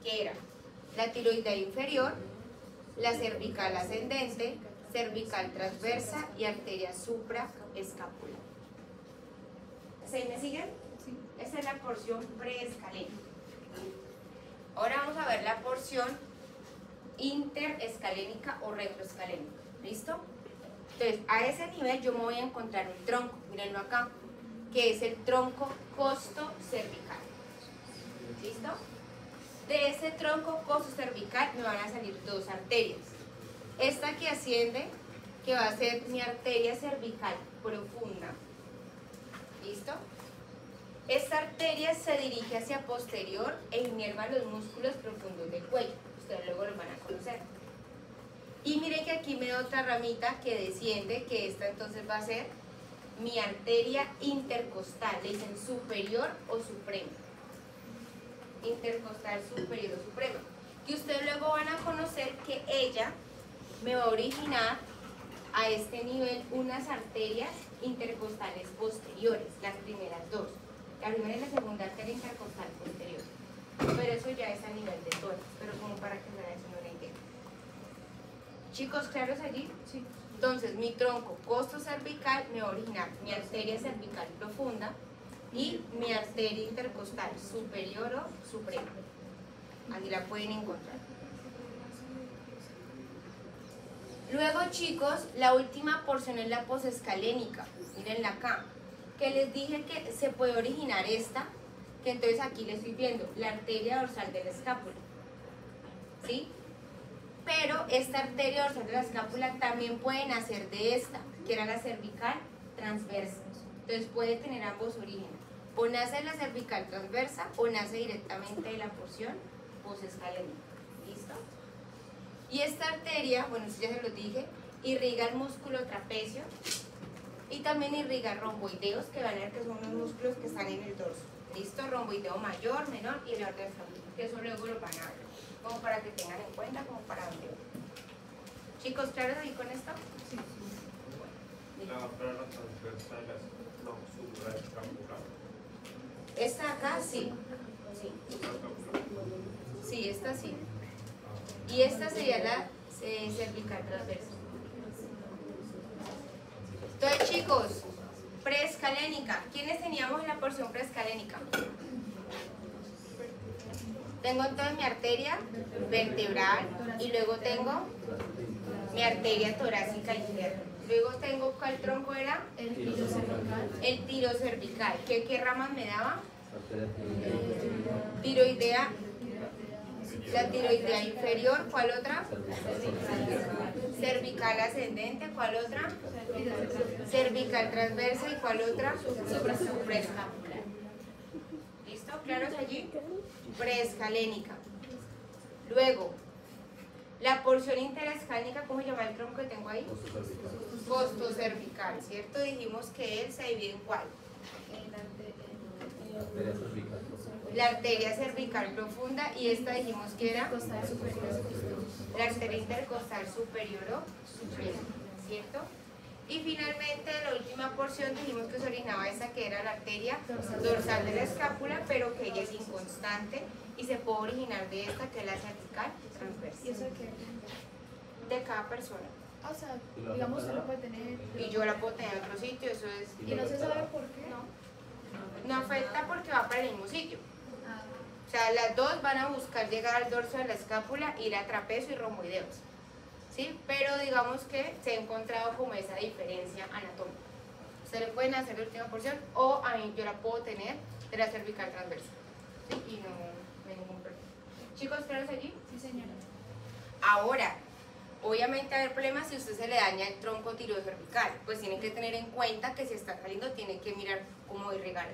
que era la tiroidea inferior, la cervical ascendente, cervical transversa y arteria supraescapular. ¿Se me siguen? Sí. Esa es la porción preescalénica. Ahora vamos a ver la porción interescalénica o retroescalénica. ¿Listo? Entonces, a ese nivel yo me voy a encontrar un tronco, mírenlo acá, que es el tronco costocervical. ¿Listo? De ese tronco costocervical me van a salir 2 arterias. Esta que asciende, que va a ser mi arteria cervical profunda. ¿Listo? Esta arteria se dirige hacia posterior e inerva los músculos profundos del cuello. Ustedes luego los van a conocer. Y miren que aquí me da otra ramita que desciende, que esta entonces va a ser mi arteria intercostal. Le dicen superior o suprema. Intercostal superior o suprema. Que ustedes luego van a conocer que ella me va a originar a este nivel unas arterias intercostales posteriores, las primeras 2. La primera y la segunda arteria intercostal posterior. Pero eso ya es a nivel de todas, pero como para que se hagan una idea. Chicos, ¿claros allí? Sí. Entonces, mi tronco costocervical me va a originar mi arteria cervical profunda y mi arteria intercostal superior o suprema. Aquí la pueden encontrar. Luego, chicos, la última porción es la posescalénica. Mírenla acá. Que les dije que se puede originar esta, que entonces aquí le estoy viendo la arteria dorsal de la escápula. ¿Sí? Pero esta arteria dorsal de la escápula también puede nacer de esta, que era la cervical transversa. Entonces puede tener ambos orígenes. O nace de la cervical transversa o nace directamente de la porción posescalénica. ¿Listo? Y esta arteria, bueno, eso ya se lo dije, irriga el músculo trapecio Y también irriga romboideos, que van a ver que son unos músculos que están en el dorso. ¿Listo? Romboideo mayor, menor y elevador diafragmático, que eso luego lo van a ver, como para que tengan en cuenta, como para dónde van. Chicos, ¿claros ahí con esto? Sí. La plana transversal, no, supraescapular. Esta acá sí. Sí, esta sí. Y esta sería la cervical transversa. Entonces, chicos, preescalénica. ¿Quiénes teníamos en la porción preescalénica? Tengo entonces mi arteria vertebral y luego tengo mi arteria torácica izquierda. Luego tengo, ¿cuál tronco era? El tiro cervical. El tiro cervical. ¿Qué ramas me daba? Tiroidea. La tiroidea inferior. ¿Cuál otra? Cervical ascendente. ¿Cuál otra? Cervical transversa. ¿Y cuál otra? Supraescapular. ¿Listo? ¿Claros allí? Preescalénica. Luego, la porción interescálica, ¿cómo se llama el tronco que tengo ahí? Costo cervical, ¿cierto? Dijimos que él se divide en ¿cuál? La arteria cervical profunda, y esta dijimos que era la arteria intercostal superior o superior, ¿cierto? Y finalmente la última porción dijimos que se originaba esa, que era la arteria dorsal de la escápula, pero que ella es inconstante y se puede originar de esta, que es la cervical transversa. ¿Y eso qué? De cada persona. O sea, digamos, se lo puede tener. Y yo la puedo tener en otro sitio, eso es... ¿Y no se sabe por qué? No afecta porque va para el mismo sitio. Ah. O sea, las dos van a buscar llegar al dorso de la escápula, ir a trapecio y romboideos. ¿Sí? Pero digamos que se ha encontrado como esa diferencia anatómica. Ustedes le pueden hacer la última porción o a mí yo la puedo tener de la cervical transversa. ¿Sí? Y no hay ningún problema. Chicos, ¿claros allí? Sí, señora. Ahora, obviamente va a haber problemas si a usted se le daña el tronco tirocervical. Pues tienen que tener en cuenta que si está saliendo tienen que mirar cómo irrigar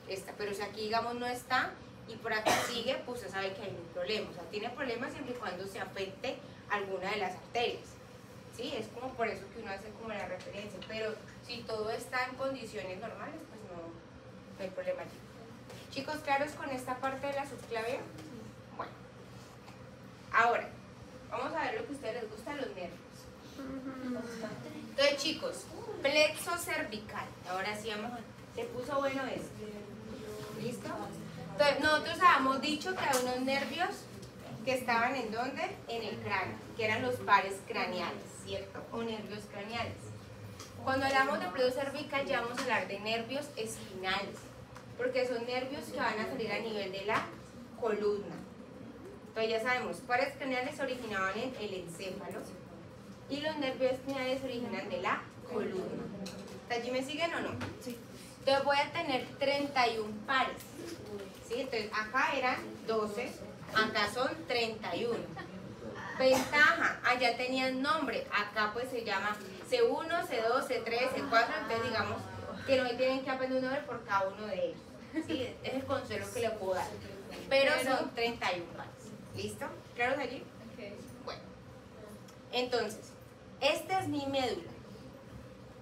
esta. Pero si aquí, digamos, no está y por acá sigue, pues usted sabe que hay un problema. O sea, tiene problemas siempre y cuando se afecte alguna de las arterias. ¿Sí? Es como por eso que uno hace como la referencia. Pero si todo está en condiciones normales, pues no hay problema allí. Chicos, ¿claros con esta parte de la subclavia? Bueno. Ahora, vamos a ver lo que a ustedes les gusta, los nervios. Entonces, chicos, plexo cervical. Ahora sí vamos a... Se puso bueno esto. ¿Listo? Entonces, nosotros habíamos dicho que hay unos nervios que estaban ¿en dónde? En el cráneo, que eran los pares craneales, ¿cierto? O nervios craneales. Cuando hablamos de plexo cervical ya vamos a hablar de nervios espinales, porque son nervios que van a salir a nivel de la columna. Entonces ya sabemos, pares craneales se originaban en el encéfalo y los nervios espinales se originan de la columna. ¿Hasta allí me siguen o no? Sí. Entonces voy a tener 31 pares. ¿Sí? Entonces acá eran 12, acá son 31. Ventaja, allá tenían nombre, acá pues se llama C1, C2, C3, C4, entonces digamos que no me tienen que aprender un nombre por cada uno de ellos. ¿Sí? Es el consuelo que le puedo dar. Pero son 31 pares. ¿Listo? ¿Claros allí? Okay. Bueno. Entonces, esta es mi médula.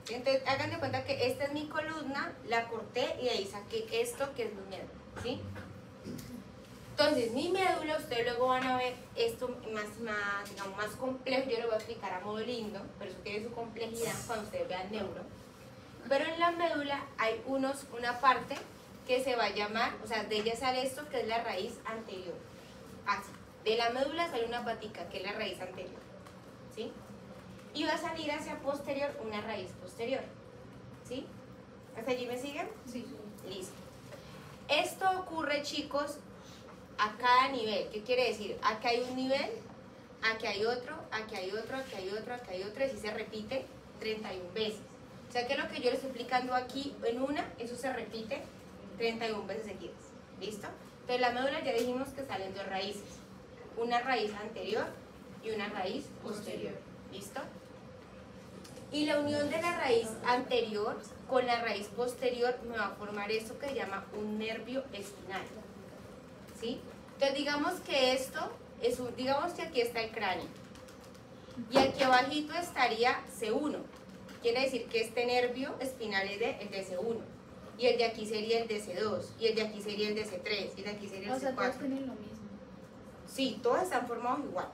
Entonces, hagan de cuenta que esta es mi columna, la corté y de ahí saqué esto que es mi médula. ¿Sí? Entonces, mi médula, ustedes luego van a ver esto más complejo. Yo lo voy a explicar a modo lindo, pero eso tiene su complejidad cuando ustedes vean neuro. Pero en la médula hay una parte que se va a llamar, o sea, de ella sale esto que es la raíz anterior. Así. De la médula sale una patica, que es la raíz anterior. ¿Sí? Y va a salir hacia posterior una raíz posterior. ¿Sí? ¿Hasta allí me siguen? Sí. Listo. Esto ocurre, chicos, a cada nivel. ¿Qué quiere decir? Aquí hay un nivel, aquí hay otro, aquí hay otro, aquí hay otro, aquí hay otro, y así se repite 31 veces. O sea que lo que yo les estoy explicando aquí en una, eso se repite 31 veces seguidas. ¿Listo? Entonces la médula ya dijimos que salen dos raíces. Una raíz anterior y una raíz posterior. ¿Listo? Y la unión de la raíz anterior con la raíz posterior me va a formar esto que se llama un nervio espinal. ¿Sí? Entonces digamos que esto es digamos que aquí está el cráneo y aquí abajito estaría C1, Quiere decir que este nervio espinal es el DC1, y el de aquí sería el DC2, y el de aquí sería el DC3, y el de aquí sería el O sea, todos C4. tienen lo mismo. Sí, todos están formados igual.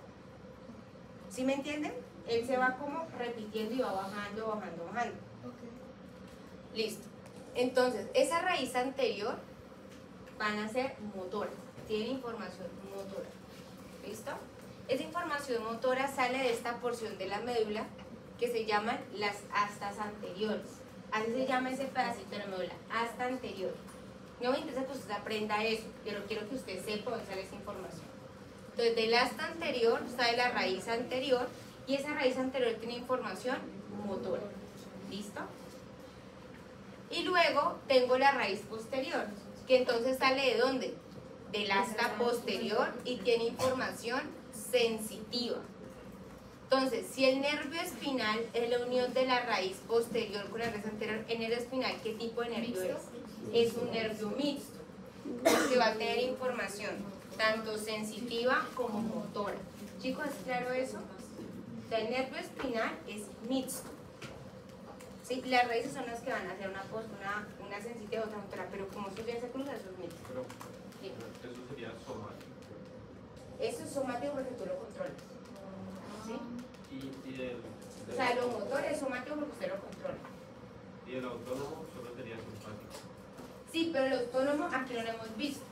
¿Sí me entienden? Él se va como repitiendo y va bajando, bajando, bajando. Ok. Listo. Entonces, esa raíz anterior van a ser motoras. Tienen información motora. ¿Listo? Esa información motora sale de esta porción de la médula que se llaman las astas anteriores. Así se llama ese pedacito de la médula, asta anterior. No me interesa que usted aprenda eso, pero quiero que usted sepa dónde sale esa información. Entonces, del asta anterior sale la raíz anterior y esa raíz anterior tiene información motora. ¿Listo? Y luego tengo la raíz posterior, que entonces sale ¿de dónde? Del asta posterior y tiene información sensitiva. Entonces, si el nervio espinal es la unión de la raíz posterior con la raíz anterior, el nervio espinal, ¿qué tipo de nervio es? Es un nervio mixto, que va a tener información tanto sensitiva como motora. Chicos, ¿es claro eso? O sea, el nervio espinal es mixto. Sí, las raíces son las que van a hacer una sensitiva y otra motora, pero como eso ya se cruza, eso es mixto. Pero Sí. eso sería somático. Eso es somático porque tú lo controlas. ¿Sí? O sea, lo motor es somático porque usted lo controla. Y el autónomo solo sería simpático. Sí, pero el autónomo aquí no lo hemos visto.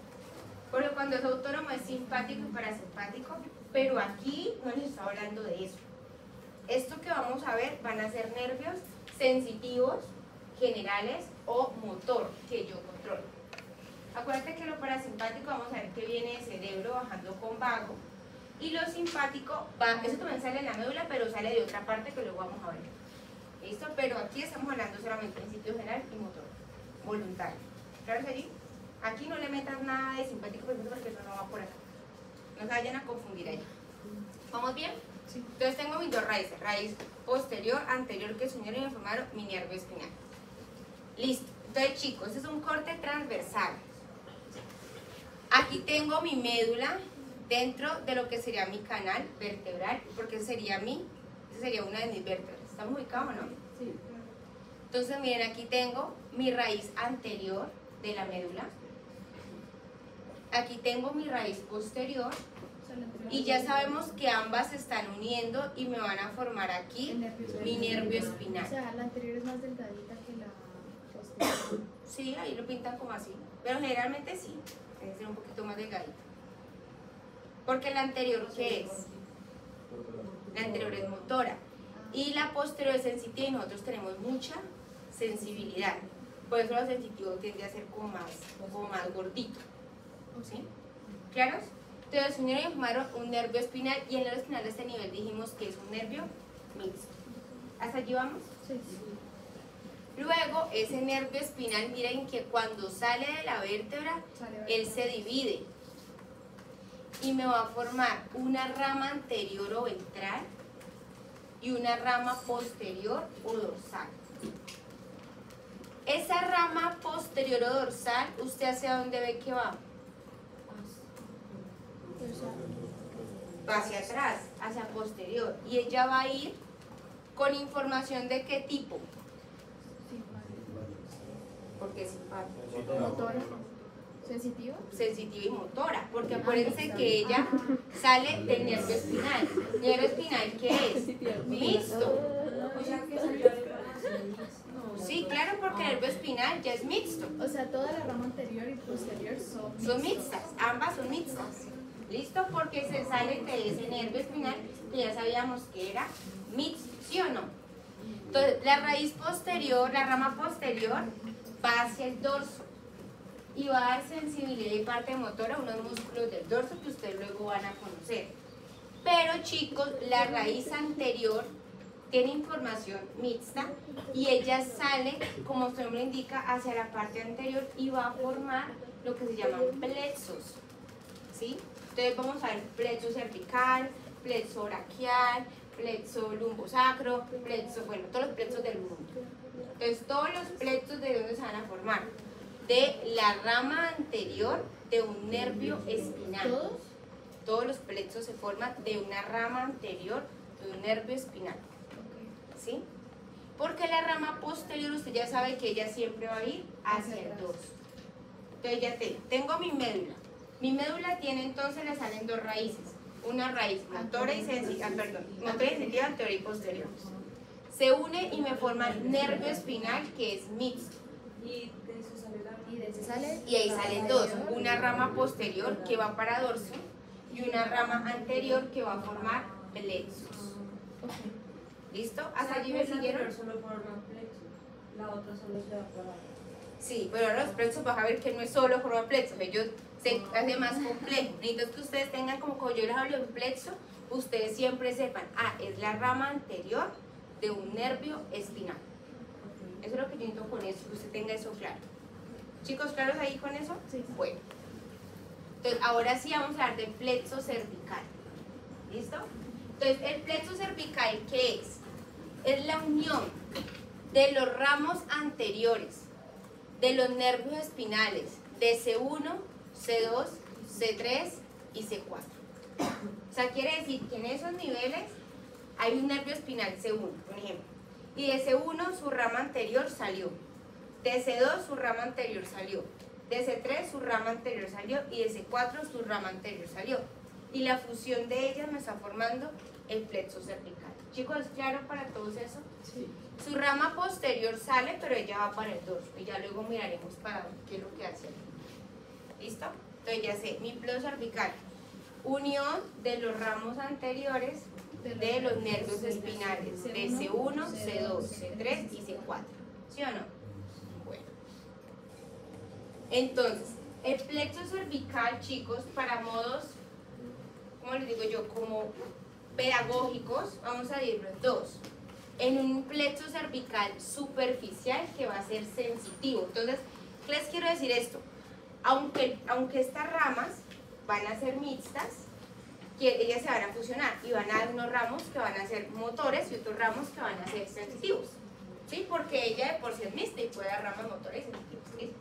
Porque cuando es autónomo es simpático y parasimpático, pero aquí no les está hablando de eso. Esto que vamos a ver van a ser nervios sensitivos, generales o motor, que yo controlo. Acuérdate que lo parasimpático vamos a ver que viene de cerebro bajando con vago. Y lo simpático, eso también sale en la médula, pero sale de otra parte que luego vamos a ver. ¿Listo? Pero aquí estamos hablando solamente de sitio general y motor, voluntario. ¿Claro, allí? Aquí no le metas nada de simpático porque eso no va por acá. No se vayan a confundir allí. ¿Vamos bien? Sí. Entonces tengo mis dos raíces, raíz posterior, anterior, que es un nervio informado, mi nervio espinal. Listo. Entonces, chicos, este es un corte transversal. Aquí tengo mi médula dentro de lo que sería mi canal vertebral, porque esa sería una de mis vértebras. ¿Estamos ubicados o no? Sí. Entonces, miren, aquí tengo mi raíz anterior de la médula. Aquí tengo mi raíz posterior. Y ya sabemos que ambas se están uniendo y me van a formar aquí mi nervio espinal. O sea, la anterior es más delgadita que la posterior. Sí, ahí lo pintan como así. Pero generalmente sí, tiene que ser un poquito más delgadito. Porque la anterior, ¿qué es? La anterior es motora. Y la posterior es sensitiva y nosotros tenemos mucha sensibilidad. Por eso lo sensitivo tiende a ser como más gordito. ¿Sí? ¿Claros? Entonces, un nervio espinal, y el nervio espinal de este nivel dijimos que es un nervio mixto. ¿Hasta allí vamos? Sí. Luego, ese nervio espinal, miren que cuando sale de la vértebra, él se divide y me va a formar una rama anterior o ventral y una rama posterior o dorsal. Esa rama posterior o dorsal, ¿usted hacia dónde ve que va? Va hacia atrás, hacia posterior, y ella va a ir con información de qué tipo, porque es simpática, Motora. ¿Sensitiva? sensitiva y motora, porque acuérdense que ella sale del nervio espinal. ¿Nervio espinal qué es? Mixto. O sea, que salió la información mixta. Sí, claro, porque el nervio espinal ya es mixto. O sea, toda la rama anterior y posterior Son mixtas, ambas son mixtas. ¿Listo? Porque se sale de ese nervio espinal que ya sabíamos que era mixto, ¿sí o no? Entonces, la raíz posterior, la rama posterior, va hacia el dorso y va a dar sensibilidad y parte motora a unos músculos del dorso que ustedes luego van a conocer. Pero, chicos, la raíz anterior tiene información mixta y ella sale, como su nombre indica, hacia la parte anterior y va a formar lo que se llaman plexos. ¿Sí? Entonces vamos a ver plexo cervical, plexo braquial, plexo lumbosacro, plexo, bueno, todos los plexos del mundo. Entonces todos los plexos, ¿de dónde se van a formar? De la rama anterior de un nervio espinal. ¿Todos? Todos los plexos se forman de una rama anterior de un nervio espinal. ¿Sí? Porque la rama posterior usted ya sabe que ella siempre va a ir hacia el dorso. Entonces ya tengo mi médula. Mi médula tiene entonces, le salen dos raíces. Una raíz motora y sensitiva, motora y sensitiva anterior y posterior. Se une y me forma el nervio espinal que es mixto. Y de eso sale la Y de ese sale. Y ahí salen dos, una rama posterior que va para dorso y una rama anterior que va a formar plexus. ¿Listo? ¿Hasta allí me siguieron? Solo forma plexo, la otra solo se va para abajo. Sí, pero ahora los plexos vas a ver que no es solo forma plexo, ellos se hace más complejo. Necesito que ustedes tengan como yo les hablo de un plexo, ustedes siempre sepan, es la rama anterior de un nervio espinal. Eso es lo que yo necesito con eso, que usted tenga eso claro. Chicos, ¿claros ahí con eso? Sí. Bueno. Entonces, ahora sí vamos a hablar del plexo cervical. ¿Listo? Entonces, el plexo cervical, ¿qué es? Es la unión de los ramos anteriores de los nervios espinales de C1, C2, C3 y C4. O sea, quiere decir que en esos niveles hay un nervio espinal C1, por ejemplo. Y de C1 su rama anterior salió. De C2 su rama anterior salió. De C3 su rama anterior salió. Y de C4 su rama anterior salió. Y la fusión de ellas me está formando el plexo cervical. Chicos, ¿es claro para todos eso? Sí. Su rama posterior sale, pero ella va para el dorso. Y ya luego miraremos para qué es lo que hace. ¿Listo? Entonces ya sé, mi plexo cervical. Unión de los ramos anteriores de los nervios espinales. De C1, C2, C3 y C4. ¿Sí o no? Bueno. Entonces, el plexo cervical, chicos, para modos, ¿cómo les digo yo? Como pedagógicos, vamos a dividirlo en dos. En un plexo cervical superficial que va a ser sensitivo. Entonces, ¿qué les quiero decir esto? Aunque estas ramas van a ser mixtas, que ellas se van a fusionar y van a dar unos ramos que van a ser motores y otros ramos que van a ser sensitivos. ¿Sí? Porque ella de por sí es mixta y puede dar ramas motores y sensitivos. ¿Sí?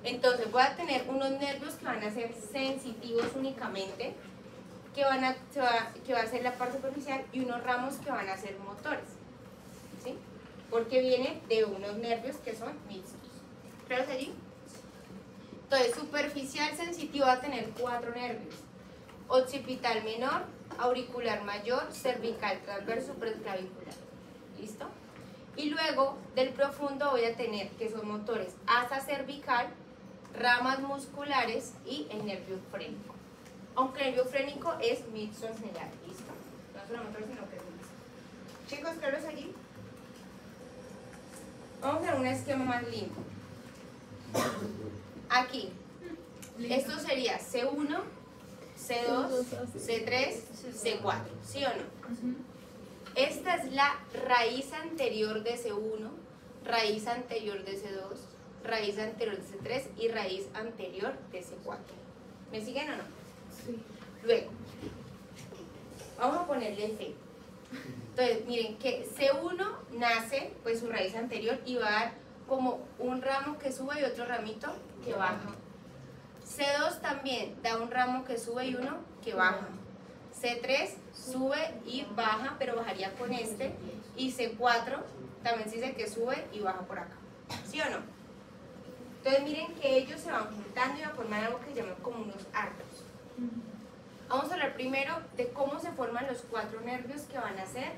Entonces, voy a tener unos nervios que van a ser sensitivos únicamente, que va a ser la parte superficial, y unos ramos que van a ser motores. ¿Sí? Porque viene de unos nervios que son mixtos. ¿Claros allí? Entonces, superficial sensitivo va a tener 4 nervios. Occipital menor, auricular mayor, cervical transverso, presclavicular. ¿Listo? Y luego, del profundo voy a tener, que son motores, asa cervical, ramas musculares y el nervio frénico. Aunque el nervio frénico es mixto en general. ¿Listo? No solo motor, sino que es mixto. Chicos, ¿claros allí? Vamos a hacer un esquema más lindo. Aquí, esto sería C1, C2, C3, C4, ¿sí o no? Esta es la raíz anterior de C1, raíz anterior de C2, raíz anterior de C3 y raíz anterior de C4. ¿Me siguen o no? Sí. Luego, vamos a ponerle F. Entonces, miren que C1 nace, pues su raíz anterior, y va a dar como un ramo que sube y otro ramito que baja. C2 también da un ramo que sube y uno que baja. C3 sube y baja, pero bajaría con este. Y C4 también se dice que sube y baja por acá. ¿Sí o no? Entonces miren que ellos se van juntando y van a formar algo que se llama como unos arcos. Vamos a hablar primero de cómo se forman los 4 nervios que van a ser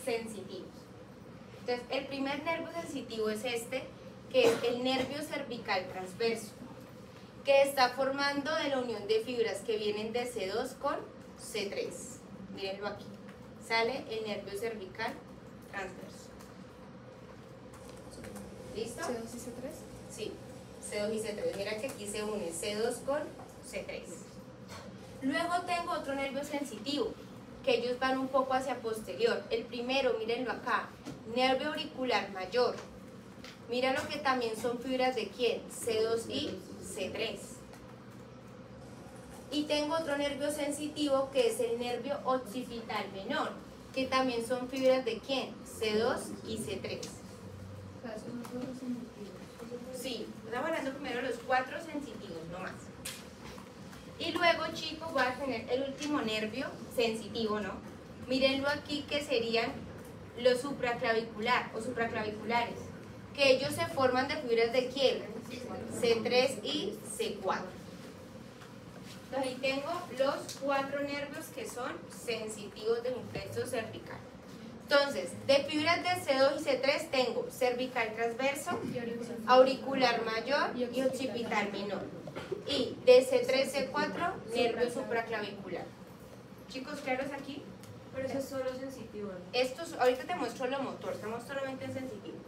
sensitivos. Entonces, el primer nervio sensitivo es este, que es el nervio cervical transverso, que está formando de la unión de fibras que vienen de C2 con C3. Mírenlo aquí. Sale el nervio cervical transverso. ¿Listo? ¿C2 y C3? Sí, C2 y C3. Mira que aquí se une C2 con C3. Luego tengo otro nervio sensitivo, que ellos van un poco hacia posterior. El primero, mírenlo acá, nervio auricular mayor. Mira lo que también son fibras de quién, C2 y C3. Y tengo otro nervio sensitivo que es el nervio occipital menor, que también son fibras de quién, C2 y C3. O sea, esos son todos los sensitivos. Sí, estamos hablando primero de los 4 sensitivos, no más. Y luego, chicos, voy a tener el último nervio sensitivo, ¿no? Mírenlo aquí, que serían los supraclavicular o supraclaviculares, que ellos se forman de fibras de quién, C3 y C4. Entonces ahí tengo los 4 nervios que son sensitivos del plexo cervical. Entonces, de fibras de C2 y C3 tengo cervical transverso, auricular mayor y occipital menor. Y de C3, C4, nervio supraclavicular. Chicos, ¿claros aquí? Pero eso es solo sensitivo, ¿no? Estos, ahorita te muestro lo motor, estamos solamente en sensitivo.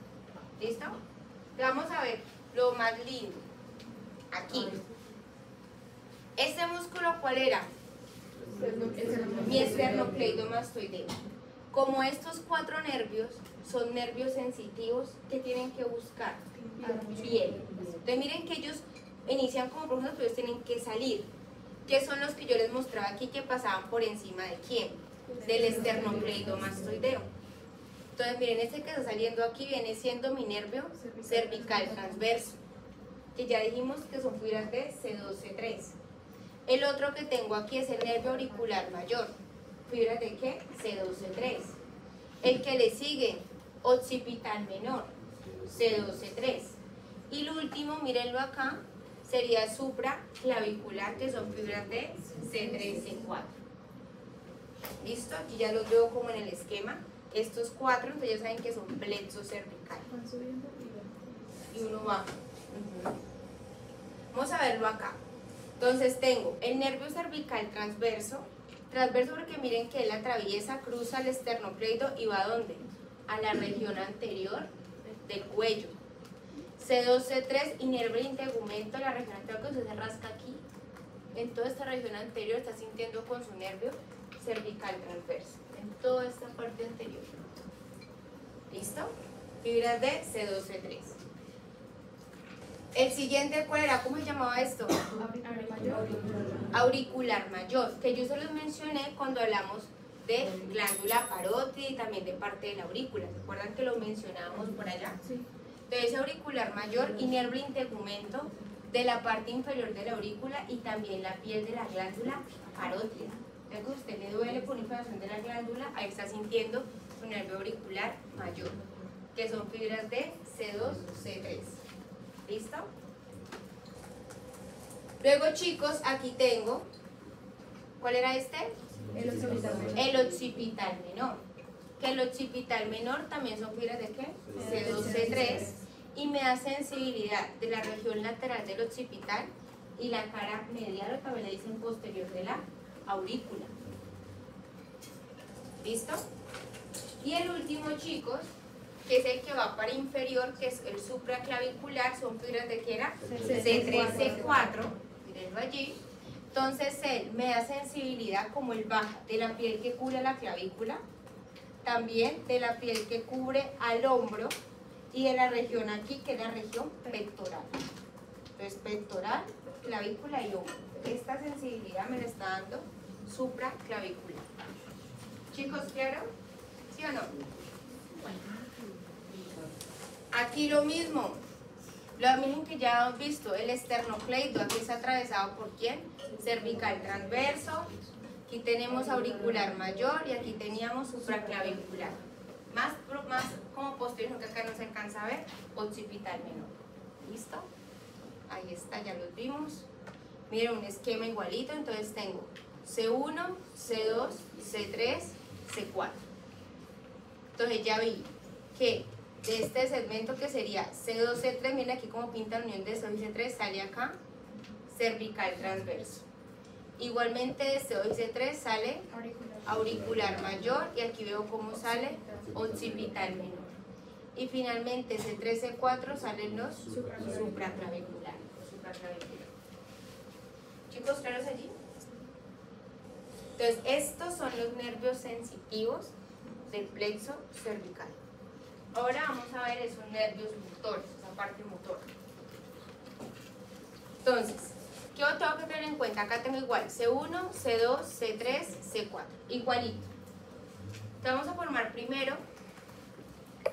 ¿Listo? Vamos a ver lo más lindo. Aquí. ¿Este músculo cuál era? Mi esternocleidomastoideo. Como estos 4 nervios son nervios sensitivos, ¿qué tienen que buscar? Piel. Entonces miren que ellos inician como profundos, pero ellos tienen que salir. ¿Qué son los que yo les mostraba aquí que pasaban por encima de quién? Del esternocleidomastoideo. Entonces miren, este que está saliendo aquí viene siendo mi nervio cervical transverso, que ya dijimos que son fibras de C2, C3. El otro que tengo aquí es el nervio auricular mayor, fibras de ¿qué? C2, C3. El que le sigue, occipital menor, C2, C3. Y el último, mírenlo acá, sería supraclavicular, que son fibras de C3, C4. ¿Listo? Aquí ya los veo como en el esquema. Estos 4, entonces ya saben que son plexo cervical. Y uno baja. Vamos a verlo acá. Entonces tengo el nervio cervical transverso. Transverso porque miren que él atraviesa, cruza el esternocleido y va ¿a dónde? A la región anterior del cuello. C2, C3 y nervio integumento, la región anterior que usted se rasca aquí. En toda esta región anterior está sintiendo con su nervio cervical transverso. En toda esta parte anterior. ¿Listo? Fibras de C2, C3. El siguiente, ¿cuál era? ¿Cómo se llamaba esto? Auricular mayor, que yo se los mencioné cuando hablamos de glándula parótida y también de parte de la aurícula. ¿Se acuerdan que lo mencionábamos por allá? Sí. Entonces, auricular mayor y nervio integumento de la parte inferior de la aurícula y también la piel de la glándula parótida. Entonces, que a usted le duele por inflamación de la glándula, ahí está sintiendo su nervio auricular mayor, que son fibras de C2, C3. ¿Listo? Luego, chicos, aquí tengo, ¿cuál era este? El occipital menor. Que el occipital menor también son fibras de ¿qué? C2, C3. Y me da sensibilidad de la región lateral del occipital y la cara medial, o también le dicen posterior de la aurícula. ¿Listo? Y el último, chicos, que es el que va para inferior, que es el supraclavicular, son fibras de ¿qué era? C3, C4, mírenlo allí. Entonces él me da sensibilidad como el baja de la piel que cubre la clavícula, también de la piel que cubre al hombro y de la región aquí, que es la región pectoral. Entonces pectoral, clavícula y hombro. Esta sensibilidad me la está dando supraclavicular. Chicos, ¿claro? ¿Sí o no? Aquí lo mismo que ya hemos visto, el esternocleido, aquí está atravesado por ¿quién? Cervical transverso, aquí tenemos auricular mayor y aquí teníamos supraclavicular. Más como posterior, que acá no se alcanza a ver, occipital menor. ¿Listo? Ahí está, ya los vimos. Miren, un esquema igualito, entonces tengo C1, C2, C3, C4. Entonces ya vi que de este segmento que sería C2, C3, miren aquí como pinta la unión de C2 y C3, sale acá cervical transverso. Igualmente de C2 y C3 sale auricular mayor y aquí veo cómo sale occipital menor. Y finalmente C3, C4 salen los supraclavicular. Chicos, ¿claros allí? Entonces, estos son los nervios sensitivos del plexo cervical. Ahora vamos a ver esos nervios motores, esa parte motora. Entonces, ¿qué tengo que tener en cuenta? Acá tengo igual C1, C2, C3, C4, igualito. Entonces vamos a formar primero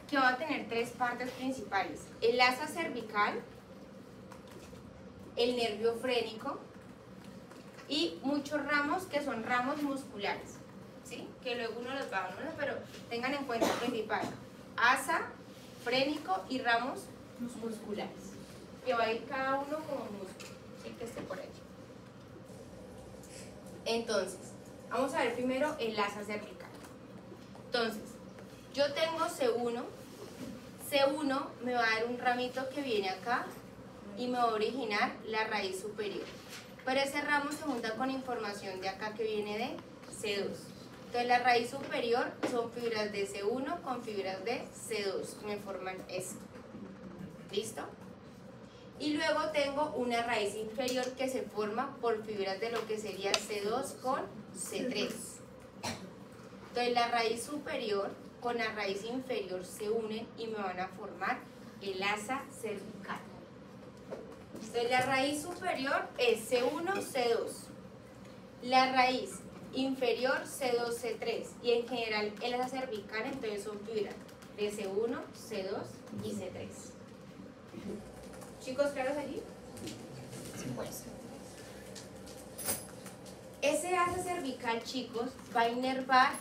que va a tener 3 partes principales: el asa cervical, el nervio frénico y muchos ramos que son ramos musculares. ¿sí? Que luego uno los va, ¿no? Pero tengan en cuenta principal, asa, frénico y ramos musculares, que va a ir cada uno como músculo, ¿sí? Que esté por allí. Entonces, vamos a ver primero el asa cervical. Entonces, yo tengo C1, C1 me va a dar un ramito que viene acá y me va a originar la raíz superior. Pero ese ramo se junta con información de acá que viene de C2. Entonces la raíz superior son fibras de C1 con fibras de C2 que me forman esto. ¿Listo? Y luego tengo una raíz inferior que se forma por fibras de lo que sería C2 con C3. Entonces la raíz superior con la raíz inferior se unen y me van a formar el asa cervical. Entonces la raíz superior es C1, C2. La raíz inferior C2, C3. Y en general el asa cervical entonces son fibras de C1, C2 y C3. ¿Chicos claros allí? Pues. Ese asa cervical, chicos, va a inervar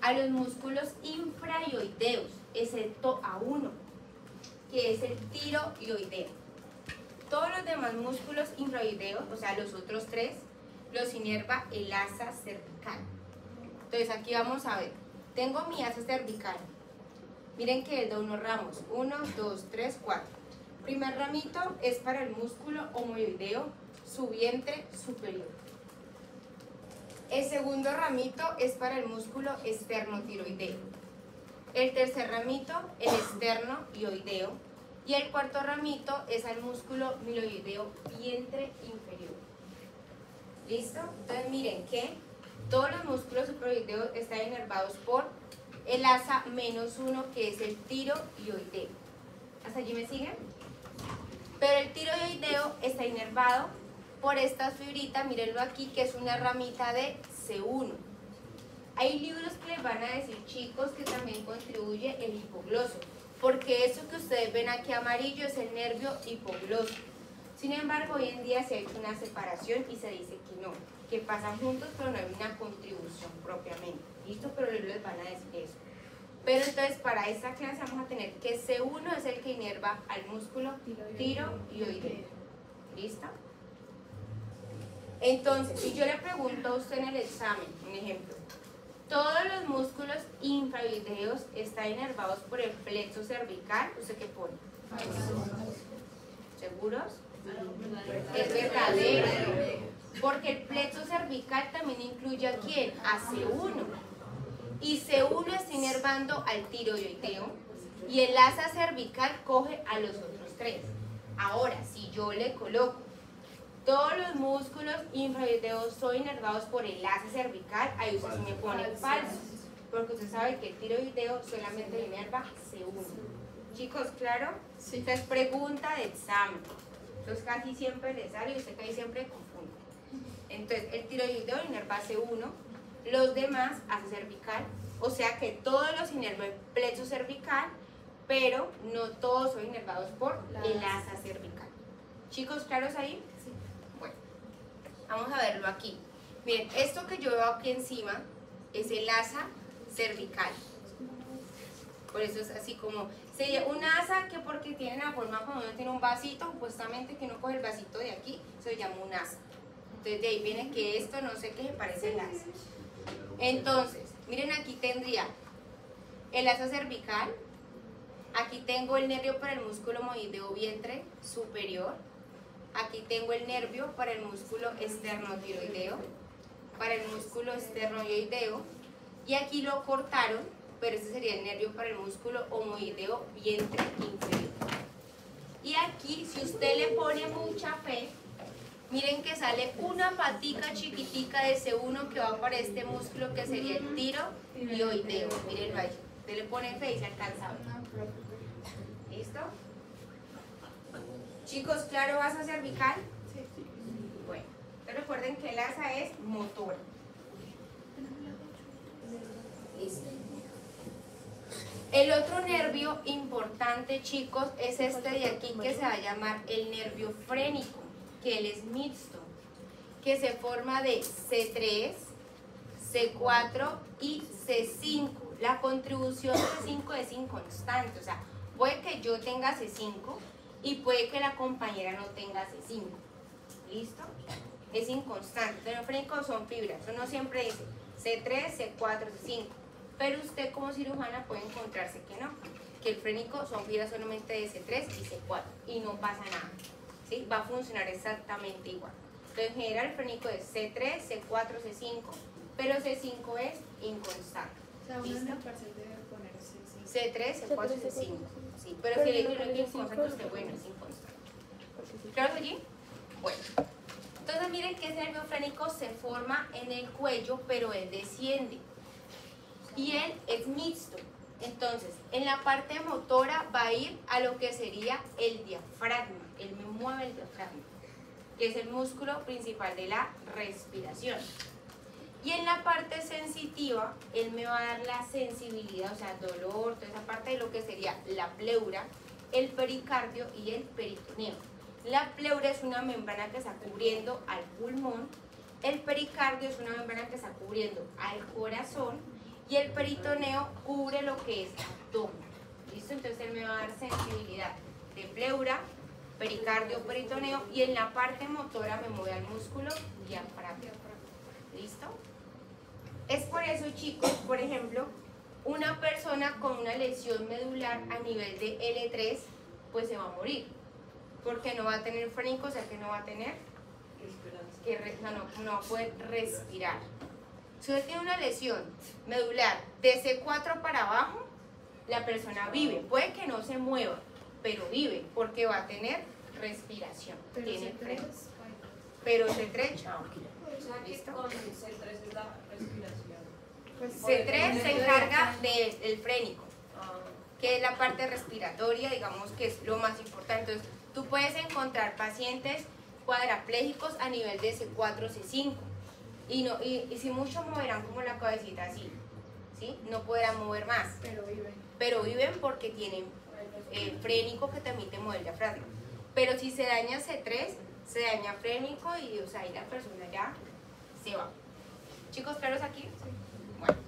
a los músculos infraioideos, excepto a uno, que es el tiroideo. Todos los demás músculos infraioideos, o sea, los otros tres, los inerva el asa cervical. Entonces aquí vamos a ver, tengo mi asa cervical. Miren que él da unos ramos, 1, 2, 3, 4. Primer ramito es para el músculo homoioideo, su vientre superior. El segundo ramito es para el músculo esternotiroideo. El tercer ramito, el esternoioideo. Y el cuarto ramito es al músculo miloideo, vientre inferior. ¿Listo? Entonces miren que todos los músculos supraoideos están inervados por el asa -1, que es el tiroideo. ¿Hasta allí me siguen? Pero el tiroideo está inervado por esta fibrita, mírenlo aquí, que es una ramita de C1. Hay libros que les van a decir, chicos, que también contribuye el hipogloso, porque eso que ustedes ven aquí amarillo es el nervio hipogloso. Sin embargo, hoy en día se ha hecho una separación y se dice que no, que pasan juntos, pero no hay una contribución propiamente. ¿Listo? Pero les van a decir eso. Pero entonces, para esta clase vamos a tener que C1 es el que inerva al músculo tiroideo. ¿Listo? Entonces, si yo le pregunto a usted en el examen, un ejemplo, todos los músculos infraoideos están inervados por el plexo cervical, ¿usted qué pone? ¿Seguros? Es verdadero, porque el plexo cervical también incluye a ¿quién? A C1. Y C1 está inervando al tiroideo y el asa cervical coge a los otros tres. Ahora, si yo le coloco todos los músculos infraoideos son inervados por el asa cervical, ahí usted se me pone falso, porque usted sabe que el tiroideo solamente inerva C1. Chicos, ¿claro? Sí. Esta es pregunta de examen. Entonces casi siempre les sale y usted casi siempre confunde. Entonces, el tiroideo inerva C1, los demás asa cervical, o sea que todos los inerva el plexo cervical, pero no todos son inervados por el asa cervical. Chicos, ¿claros ahí? Sí. Bueno, vamos a verlo aquí. Miren, esto que yo veo aquí encima es el asa cervical. Por eso es así como, sería un asa que porque tiene la forma como uno tiene un vasito, supuestamente que uno coge el vasito de aquí, se llama un asa. Entonces de ahí viene que esto no sé qué se parece al asa. Entonces, miren, aquí tendría el asa cervical, aquí tengo el nervio para el músculo homoideo vientre superior, aquí tengo el nervio para el músculo esternotiroideo, para el músculo esternoioideo, y aquí lo cortaron, pero este sería el nervio para el músculo homoideo vientre inferior. Y aquí, si usted le pone mucha fe, miren que sale una patica chiquitica de C1 que va para este músculo que sería el tiroideo. Mírenlo ahí. Usted le pone fe y se alcanza a ver. ¿Listo? Chicos, ¿claro asa cervical? Sí. Bueno, recuerden que el asa es motora. Listo. El otro nervio importante, chicos, es este de aquí que se va a llamar el nervio frénico, que él es mixto, que se forma de C3, C4 y C5. La contribución de C5 es inconstante, o sea, puede que yo tenga C5 y puede que la compañera no tenga C5. ¿Listo? Es inconstante. Entonces, los frénicos son fibras. Uno siempre dice C3, C4, C5. Pero usted como cirujana puede encontrarse que no, que el frénico son fibras solamente de C3 y C4 y no pasa nada. ¿Sí? Va a funcionar exactamente igual. Entonces, en general, el frénico es C3, C4, C5, pero C5 es inconstante. O sea, uno en el parcial debe poner C5. C3, C4, C5. Sí, pero si le digo que es inconstante, usted bueno, es inconstante. ¿Claro allí? Bueno. Entonces miren que ese nervio frénico se forma en el cuello, pero él desciende. Y él es mixto. Entonces, en la parte motora va a ir a lo que sería el diafragma. Él me mueve el diafragma, que es el músculo principal de la respiración. Y en la parte sensitiva, él me va a dar la sensibilidad, o sea, dolor, toda esa parte de lo que sería la pleura, el pericardio y el peritoneo. La pleura es una membrana que está cubriendo al pulmón, el pericardio es una membrana que está cubriendo al corazón y el peritoneo cubre lo que es abdomen. ¿Listo? Entonces él me va a dar sensibilidad de pleura, pericardio, peritoneo y en la parte motora me mueve al músculo diafragma. ¿Listo? Es por eso, chicos, por ejemplo, una persona con una lesión medular a nivel de L3 pues se va a morir. Porque no va a tener frénico, o sea que no va a tener, no va a poder respirar. Si usted tiene una lesión medular de C4 para abajo, la persona vive. Puede que no se mueva, pero vive porque va a tener respiración. Pero Tiene C3, freno. Pero C3, chao. O sea que con C3 es la respiración. pues, C3 se encarga del frénico, que es la parte respiratoria, digamos que es lo más importante. Entonces, tú puedes encontrar pacientes cuadraplégicos a nivel de C4, C5 y si mucho moverán como la cabecita así, ¿sí? No podrán mover más, pero viven porque tienen frénico que también te mueve el diafragma. Pero si se daña C3, se daña frénico y o sea, ahí la persona ya se va. ¿Chicos claros aquí? Sí. Bueno.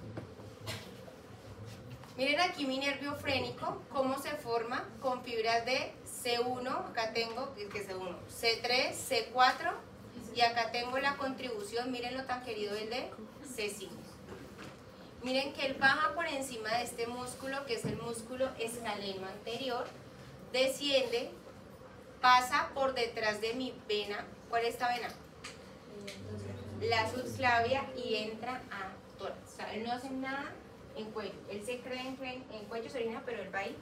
Miren aquí mi nervio frénico, cómo se forma con fibras de C1, acá tengo, que es C1, C3, C4 y acá tengo la contribución, miren lo tan querido el de C5. Miren que él baja por encima de este músculo, que es el músculo escaleno anterior, desciende, pasa por detrás de mi vena. ¿Cuál es esta vena? La subclavia y entra a tórax. O sea, él no hace nada en cuello. Él se cree en cuello, se orina, pero él va a ir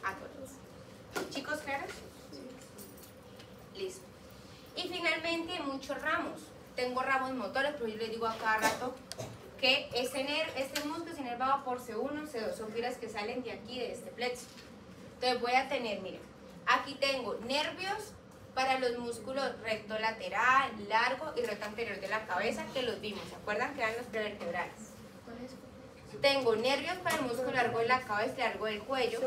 a tórax. ¿Chicos claros? Sí. Listo. Y finalmente hay muchos ramos. Tengo ramos motores, pero yo les digo a cada rato que este músculo es inervado por C1, C2. Son fibras que salen de aquí, de este plexo. Entonces voy a tener, miren, aquí tengo nervios para los músculos recto lateral, largo y recto anterior de la cabeza, que los vimos. ¿Se acuerdan que eran los prevertebrales? Tengo nervios para el músculo largo de la cabeza y largo del cuello.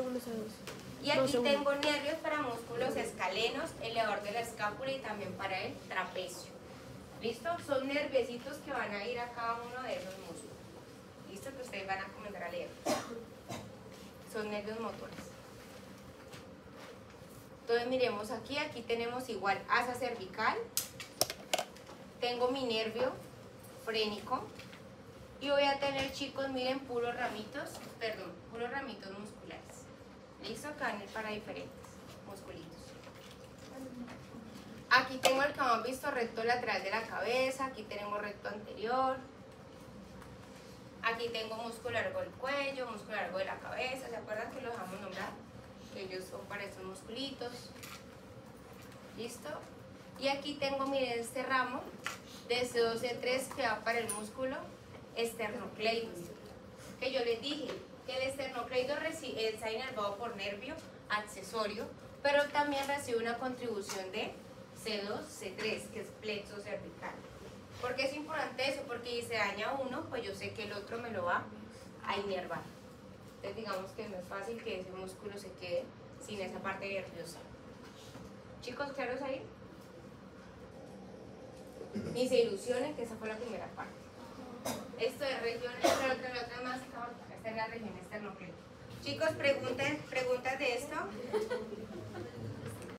Y aquí tengo nervios para músculos escalenos, elevador de la escápula y también para el trapecio. ¿Listo? Son nerviecitos que van a ir a cada uno de esos músculos. ¿Listo? Que ustedes van a comenzar a leer. Son nervios motores. Entonces miremos aquí, aquí tenemos igual asa cervical. Tengo mi nervio frénico. Y voy a tener, chicos, miren, puros ramitos musculares. ¿Listo? Que van a ir para diferentes musculitos. Aquí tengo el que hemos visto, recto lateral de la cabeza. Aquí tenemos recto anterior. Aquí tengo músculo largo del cuello, músculo largo de la cabeza. ¿Se acuerdan que los dejamos nombrar? Que ellos son para estos musculitos. ¿Listo? Y aquí tengo, miren, este ramo de C2, C3 que va para el músculo esternocleido, que yo les dije que el esternocleido está inervado por nervio accesorio, pero también recibe una contribución de C2, C3, que es plexo cervical. ¿Por qué es importante eso? Porque si se daña uno, pues yo sé que el otro me lo va a inervar. Entonces digamos que no es fácil que ese músculo se quede sin esa parte nerviosa. ¿Chicos claros ahí? Ni se ilusionen que esa fue la primera parte. Esto es región, la otra más corta. Esta es la región esternocleidomastoidea. Chicos, preguntas de esto.